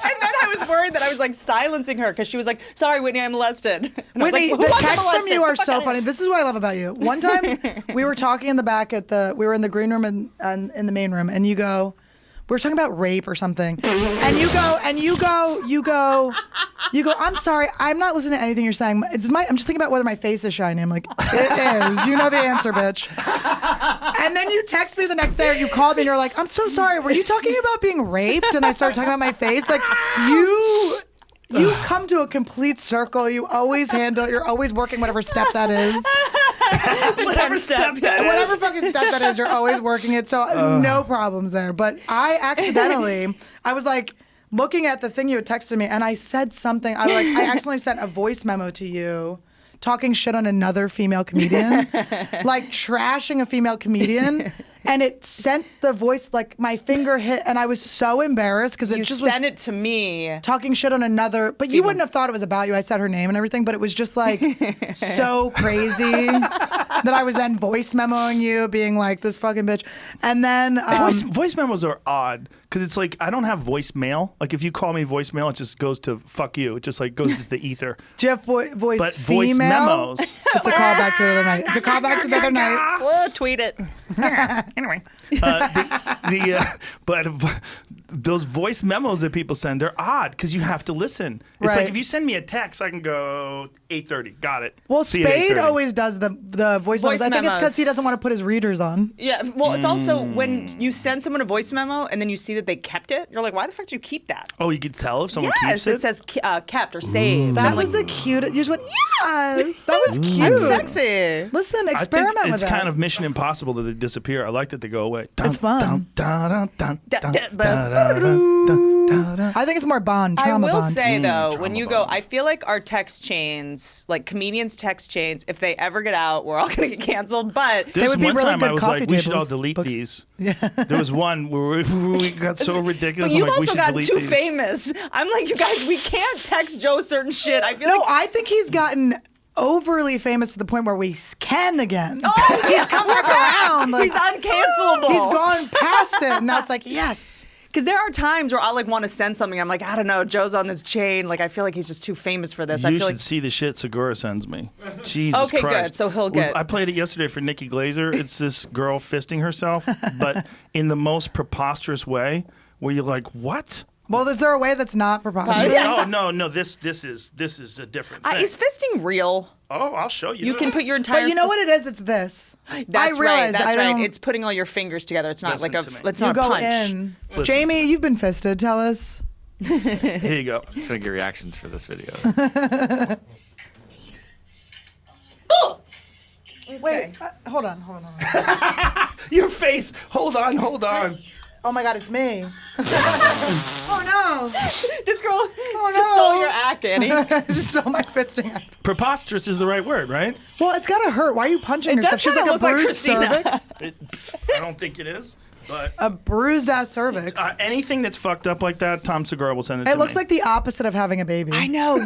And then I was worried that I was like silencing her because she was like, sorry, Whitney, I'm molested. And Whitney, I was like, the who wasn't texts from molested? you are Get the fuck so outta funny. here. This is what I love about you. One time we were talking in the back we were in the green room and in the main room, and you go, we were talking about rape or something, and you go, I'm sorry, I'm not listening to anything you're saying. I'm just thinking about whether my face is shiny. I'm like, it is. You know the answer, bitch. And then you text me the next day or you called me and you're like, I'm so sorry. Were you talking about being raped? And I started talking about my face. Like you come to a complete circle. You're always working whatever step that is. Whatever step that is. Whatever fucking step that is, you're always working it. So no problems there. But I was like looking at the thing you had texted me and I said something. I accidentally sent a voice memo to you talking shit on another female comedian, like trashing a female comedian. And it sent the voice, like my finger hit, and I was so embarrassed because You just sent was it to me. talking shit on another. But you wouldn't have thought it was about you. I said her name and everything, but it was just like so crazy that I was then voice memoing you, being like this fucking bitch. And then Voice memos are odd because it's like I don't have voicemail. Like if you call me voicemail, it just goes to fuck you. It just like goes to the ether. do you have voice But female? voice memos. It's a callback to the other night. It's a callback to the other night. Tweet it. Anyway, but those voice memos that people send, they're odd because you have to listen. It's Right. like if you send me a text, I can go 8:30. Got it. Well, See you at Spade 8:30. always does the voice memos. I think it's because he memos. doesn't want to put his readers on. Yeah, well, it's also when you send someone a voice memo and then you see that they kept it, you're like, why the fuck did you keep that? Oh, you can tell if someone Yes, keeps it. it says kept or saved. That I'm was like, the cutest. You just went, yes, that was cute. I'm sexy. Listen, I experiment think with it's that. kind of Mission Impossible that they disappear. I like that they go away. It's fun. Da-da-ba-ba-doo. I think it's more Bond, I trauma will Bond. say though, trauma when you go, bond. I feel like our text chains, like comedians' text chains, if they ever get out, we're all gonna get canceled. But There's would be one really time I good was coffee like, we should all tables, delete books. these. There was one where we got so ridiculous. But you've I'm like, we also should got delete too these. famous. I'm like, you guys, we can't text Joe certain shit. I feel No, like I think he's gotten overly famous to the point where we can again. He's come back around. Like, he's uncancelable. he's gone past it, and now it's like, yes. Because there are times where I'll like want to send something. I'm like, I don't know, Joe's on this chain. Like, I feel like he's just too famous for this. I You feel should like see the shit Segura sends me. Jesus Okay, good. Christ. So he'll get- I played it yesterday for Nikki Glazer. It's this girl fisting herself, but in the most preposterous way, where you're like, what? Well, is there a way that's not preposterous? Yeah. Oh no! This is a different thing. is fisting real? Oh, I'll show you. You can put your entire. But you know what it is? It's this. That's I right. realize That's I right. don't- It's putting all your fingers together. It's not Listen like to me. It's You not a go punch. in. Listen. Jamie, you've been fisted. Tell us. Here you go. Just gonna get reactions for this video. Wait, hold on. Your face. Hold on. Oh my God, it's me. Oh no. This girl Oh, just no. stole your act, Annie. Just saw my fisting act. Preposterous is the right word, right? Well, it's gotta hurt. Why are you punching It yourself? does She's like kinda a look like bruised Christina. cervix. I don't think it is, but A bruised ass cervix. anything that's fucked up like that, Tom Segura will send it to me. It looks like the opposite of having a baby. I know.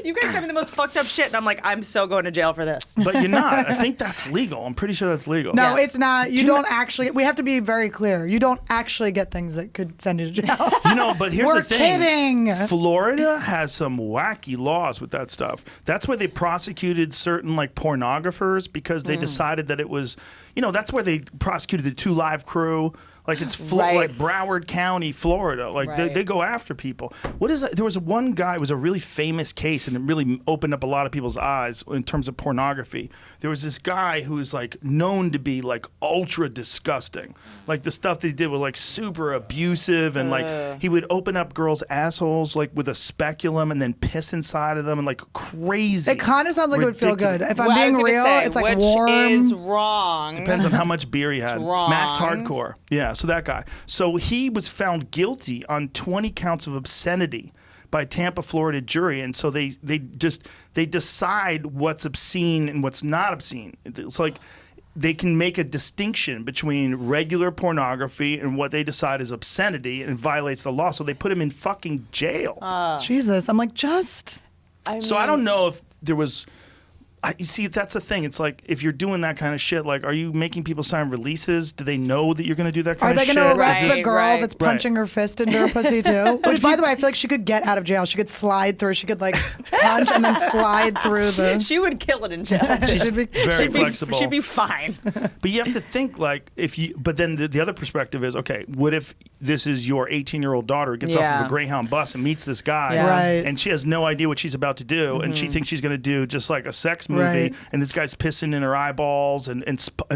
You guys send me the most fucked up shit, and I'm like, I'm so going to jail for this. But you're not. I think that's legal. I'm pretty sure that's legal. No, Yeah. it's not. You don't actually. We have to be very clear. You don't actually get things that could send you to jail. But here's We're the thing. kidding. Florida has some wacky laws with that stuff. That's where they prosecuted certain like pornographers because they decided that it was, that's where they prosecuted the 2 Live crew. Like it's Right. like Broward County, Florida. Like Right. they go after people. What is that? There was one guy. It was a really famous case, and it really opened up a lot of people's eyes in terms of pornography. There was this guy who was like known to be like ultra disgusting. Like the stuff that he did was like super abusive, and like he would open up girls' assholes like with a speculum and then piss inside of them, and like crazy. It kind of sounds like it would feel ridiculous. good. If I'm Well, I was being gonna real, say, it's like which warm. is wrong. Depends on how much beer he had. wrong. Max Hardcore. Yeah, so that guy. So he was found guilty on 20 counts of obscenity by a Tampa, Florida jury, and so they decide what's obscene and what's not obscene. It's like they can make a distinction between regular pornography and what they decide is obscenity and violates the law. So they put him in fucking jail. Jesus, I'm like, just. So I don't know if there was. You see, that's the thing. It's like if you're doing that kind of shit, like, are you making people sign releases? Do they know that you're going to do that kind Are of they shit? going to arrest Right, the girl right. that's punching her fist into her pussy too? Which, by the way, I feel like she could get out of jail. She could slide through. She could like punch and then slide through the. She would kill it in jail. She'd be- Very flexible. She'd be fine. But you have to think like if you. But then the other perspective is okay. What if this is your 18-year-old daughter who gets off Yeah. of a Greyhound bus and meets this guy, Yeah. Right. and she has no idea what she's about to do, and she thinks she's going to do just like a sex movie, Right. and this guy's pissing in her eyeballs and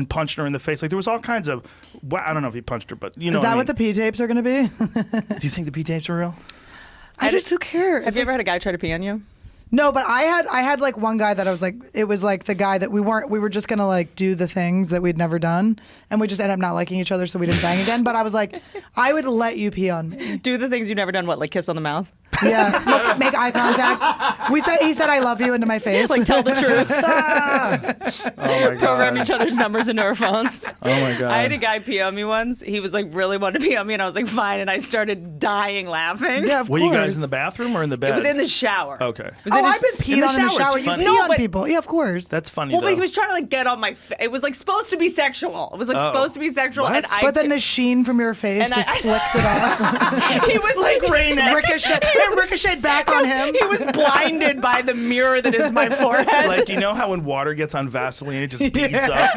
punching her in the face. Like there was all kinds of. Well, I don't know if he punched her, but you know. Is that I what the mean. P tapes are going to be? Do you think the P tapes are real? Who cares? Have you ever had a guy try to pee on you? No, but I had like one guy that I was like, it was like the guy that we were just gonna like do the things that we'd never done, and we just ended up not liking each other, so we didn't bang again. But I was like, I would let you pee on me. Do the things you've never done. What, like kiss on the mouth? Yeah, look, make eye contact. He said I love you into my face. Like tell the truth. Oh my Program god. each other's numbers into our phones. Oh my god. I had a guy pee on me once. He was like really wanted to pee on me, and I was like fine, and I started dying laughing. Yeah, of Were course. you guys in the bathroom or in the bed? It was in the shower. Okay. It was in Oh, the- I've been in the peed on in the shower's shower. You funny. pee No, on but- people. Yeah, of course. That's funny. Well, though. but he was trying to like get on my face. It was like supposed to be sexual. It was like supposed to be sexual, What? and I. But then the sheen from your face And just I- slicked it off. he was like ricocheted back on him. He was blinded by the mirror that is my forehead. Like, you know how when water gets on Vaseline, it just beads up?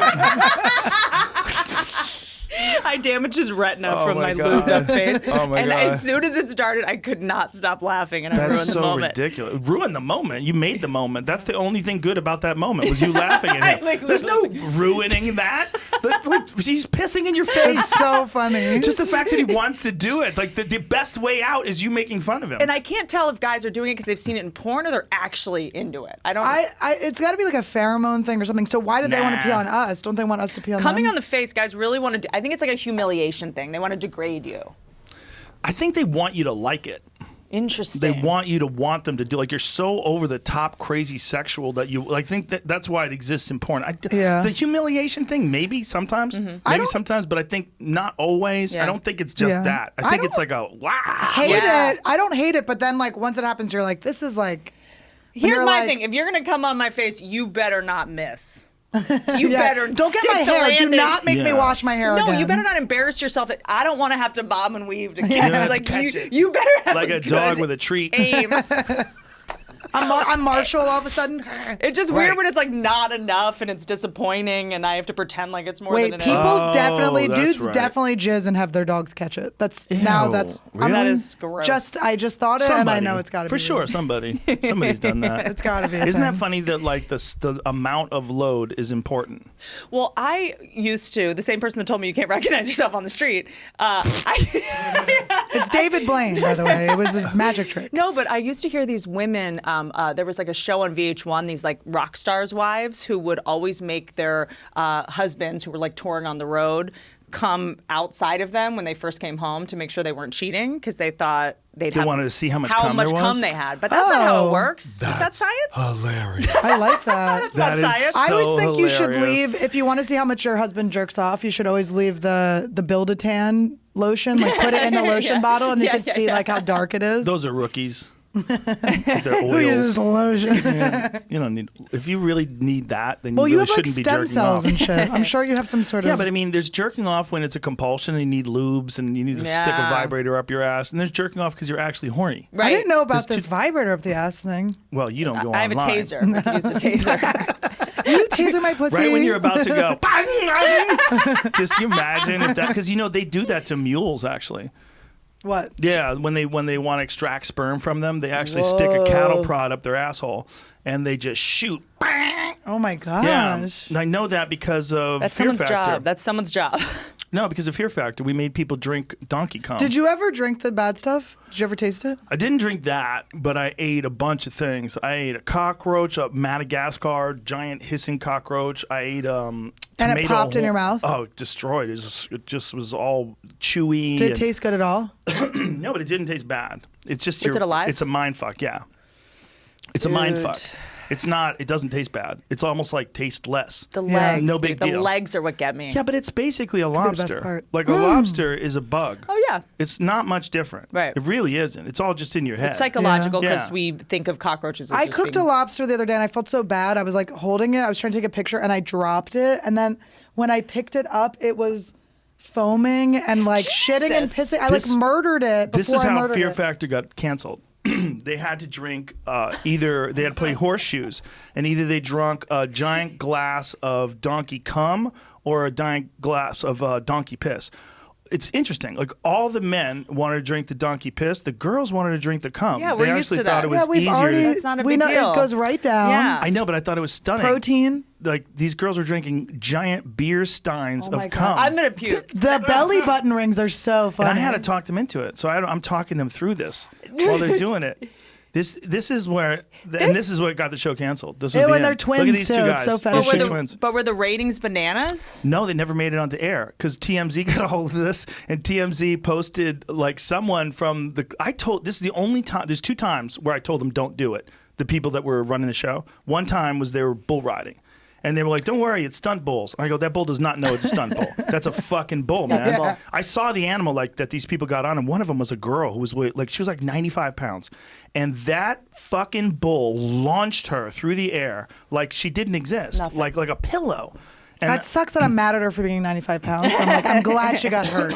I damaged his retina Oh from my my God. lubed up face. Oh my and God. as soon as it started, I could not stop laughing, and I That's ruined the so moment. ridiculous. Ruin the moment. You made the moment. That's the only thing good about that moment was you laughing at him. like, There's no ruining that. Like, he's pissing in your face. It's so funny. Just the fact that he wants to do it. Like the best way out is you making fun of him. And I can't tell if guys are doing it because they've seen it in porn or they're actually into it. I don't. It's got to be like a pheromone thing or something. So why do they want to pee Nah. on us? Don't they want us to pee on Coming them? on the face, guys really want to. I think it's like a humiliation thing. They want to degrade you. I think they want you to like it. Interesting. They want you to want them to do like you're so over the top crazy sexual that you like think that's why it exists in porn. Yeah. The humiliation thing maybe sometimes sometimes, but I think not always. Yeah. I don't think it's just Yeah. that. I I think it's don't like a wow. hate Yeah. it. I don't hate it, but then like once it happens, you're like, this is like. when Here's you're my like- thing: if you're gonna come on my face, you better not miss. You Yeah. better Don't get stick my the hair. Do landing. not make me Yeah. wash my hair No, again. you better not embarrass yourself. I don't want to have to bob and weave to catch have you. to Like catch it. you better have Like a good dog with a treat. aim. I'm Marshall all of a sudden. It's just Right. weird when it's like not enough and it's disappointing, and I have to pretend like it's more Wait, than it people is. Oh, definitely, that's dudes right. definitely jizz and have their dogs catch it. That's now Ew, that's really? That is gross. I just thought it, and I Somebody. know it's got to be for sure. Somebody's done that. It's got to be. a Isn't that thing. funny that like the amount of load is important? Well, I used to, the same person that told me you can't recognize yourself on the street. It's David Blaine, by the way. It was a magic trick. No, but I used to hear these women. There was like a show on VH1, these like rock stars' wives who would always make their husbands who were like touring on the road come outside of them when they first came home to make sure they weren't cheating because they thought They wanted to see how much cum there was? cum they had. But that's not how Oh. it works. Is that science? Hilarious. I like that. That's not That is science. I always so think you should hilarious. leave if you want to see how much your husband jerks off. You should always leave the Build-A-Tan lotion, like put it in the lotion Yeah. bottle, and you Yeah, can yeah, see yeah. like how dark it is. Those are rookies. Their Who uses oils. lotion? You don't need. If you really need that, then Well, you you really have like shouldn't be stem jerking cells off. and shit. I'm sure you have some sort of. Yeah, but I mean, there's jerking off when it's a compulsion and you need lubes and you need to stick a Yeah. vibrator up your ass, and there's jerking off because you're actually horny. I didn't know about There's this vibrator up the ass thing. Well, you don't go I have a online. taser. I can use the taser. You taser my pussy. Right when you're about to go, just you imagine if that, because they do that to mules actually. What? Yeah, when they want to extract sperm from them, they actually stick a cattle prod up their asshole and they just shoot. Oh my gosh. Yeah, and I know that because of That's Fear someone's Factor. job. That's someone's job. No, because of Fear Factor, we made people drink donkey cum. Did you ever drink the bad stuff? Did you ever taste it? I didn't drink that, but I ate a bunch of things. I ate a cockroach, a Madagascar giant hissing cockroach. I ate tomato. And it popped in your mouth? Oh, destroyed. It just was all chewy. Did it taste good at all? No, but it didn't taste bad. It's just Was it alive? It's a mind fuck. Yeah, it's a mind fuck. Dude. It's not. It doesn't taste bad. It's almost like tasteless. The Yeah. legs. No dude. big The deal. legs are what get me. Yeah, but it's basically a be the best lobster. part. Like a lobster is a bug. Oh yeah. It's not much different. Right. It really isn't. It's all just in your head. It's psychological Yeah. because Yeah. we think of cockroaches as I just cooked a being- lobster the other day and I felt so bad. I was like holding it. I was trying to take a picture and I dropped it. And then when I picked it up, it was foaming and like shitting and Jesus. pissing. I This- like murdered it before This is I how murdered Fear it. Factor got canceled. They had to drink either they had to play horseshoes, and either they drank a giant glass of donkey cum or a giant glass of donkey piss. It's interesting. Like all the men wanted to drink the donkey piss, the girls wanted to drink the cum. Yeah, we're they used actually to thought that. it was Yeah, we've easier. already. That's not a we big know deal. it goes right down. Yeah. I know, but I thought it was stunning. Protein. Like these girls were drinking giant beer steins Oh my of God. cum. I'm gonna puke. The belly button rings are so funny. And I had to talk them into it. So I'm talking them through this while they're doing it. This is where, and this is what got the show canceled. This was Ew, the and they're end. twins, Look at these too. two It's guys. so These fetishy. two But twins. were the ratings bananas? No, they never made it onto air because TMZ got a hold of this, and TMZ posted like someone from the. This is the only time. There's 2 times where I told them don't do it. The people that were running the show. One time was they were bull riding. And they were like, "Don't worry, it's stunt bulls." And I go, "That bull does not know it's a stunt bull. That's a fucking bull, man." That's a bull. I saw the animal like that these people got on, and one of them was a girl who was like she was like 95 pounds, and that fucking bull launched her through the air like she didn't exist, Nothing. like a pillow. And That sucks that I'm mad at her for being 95 pounds. I'm like, I'm glad she got hurt.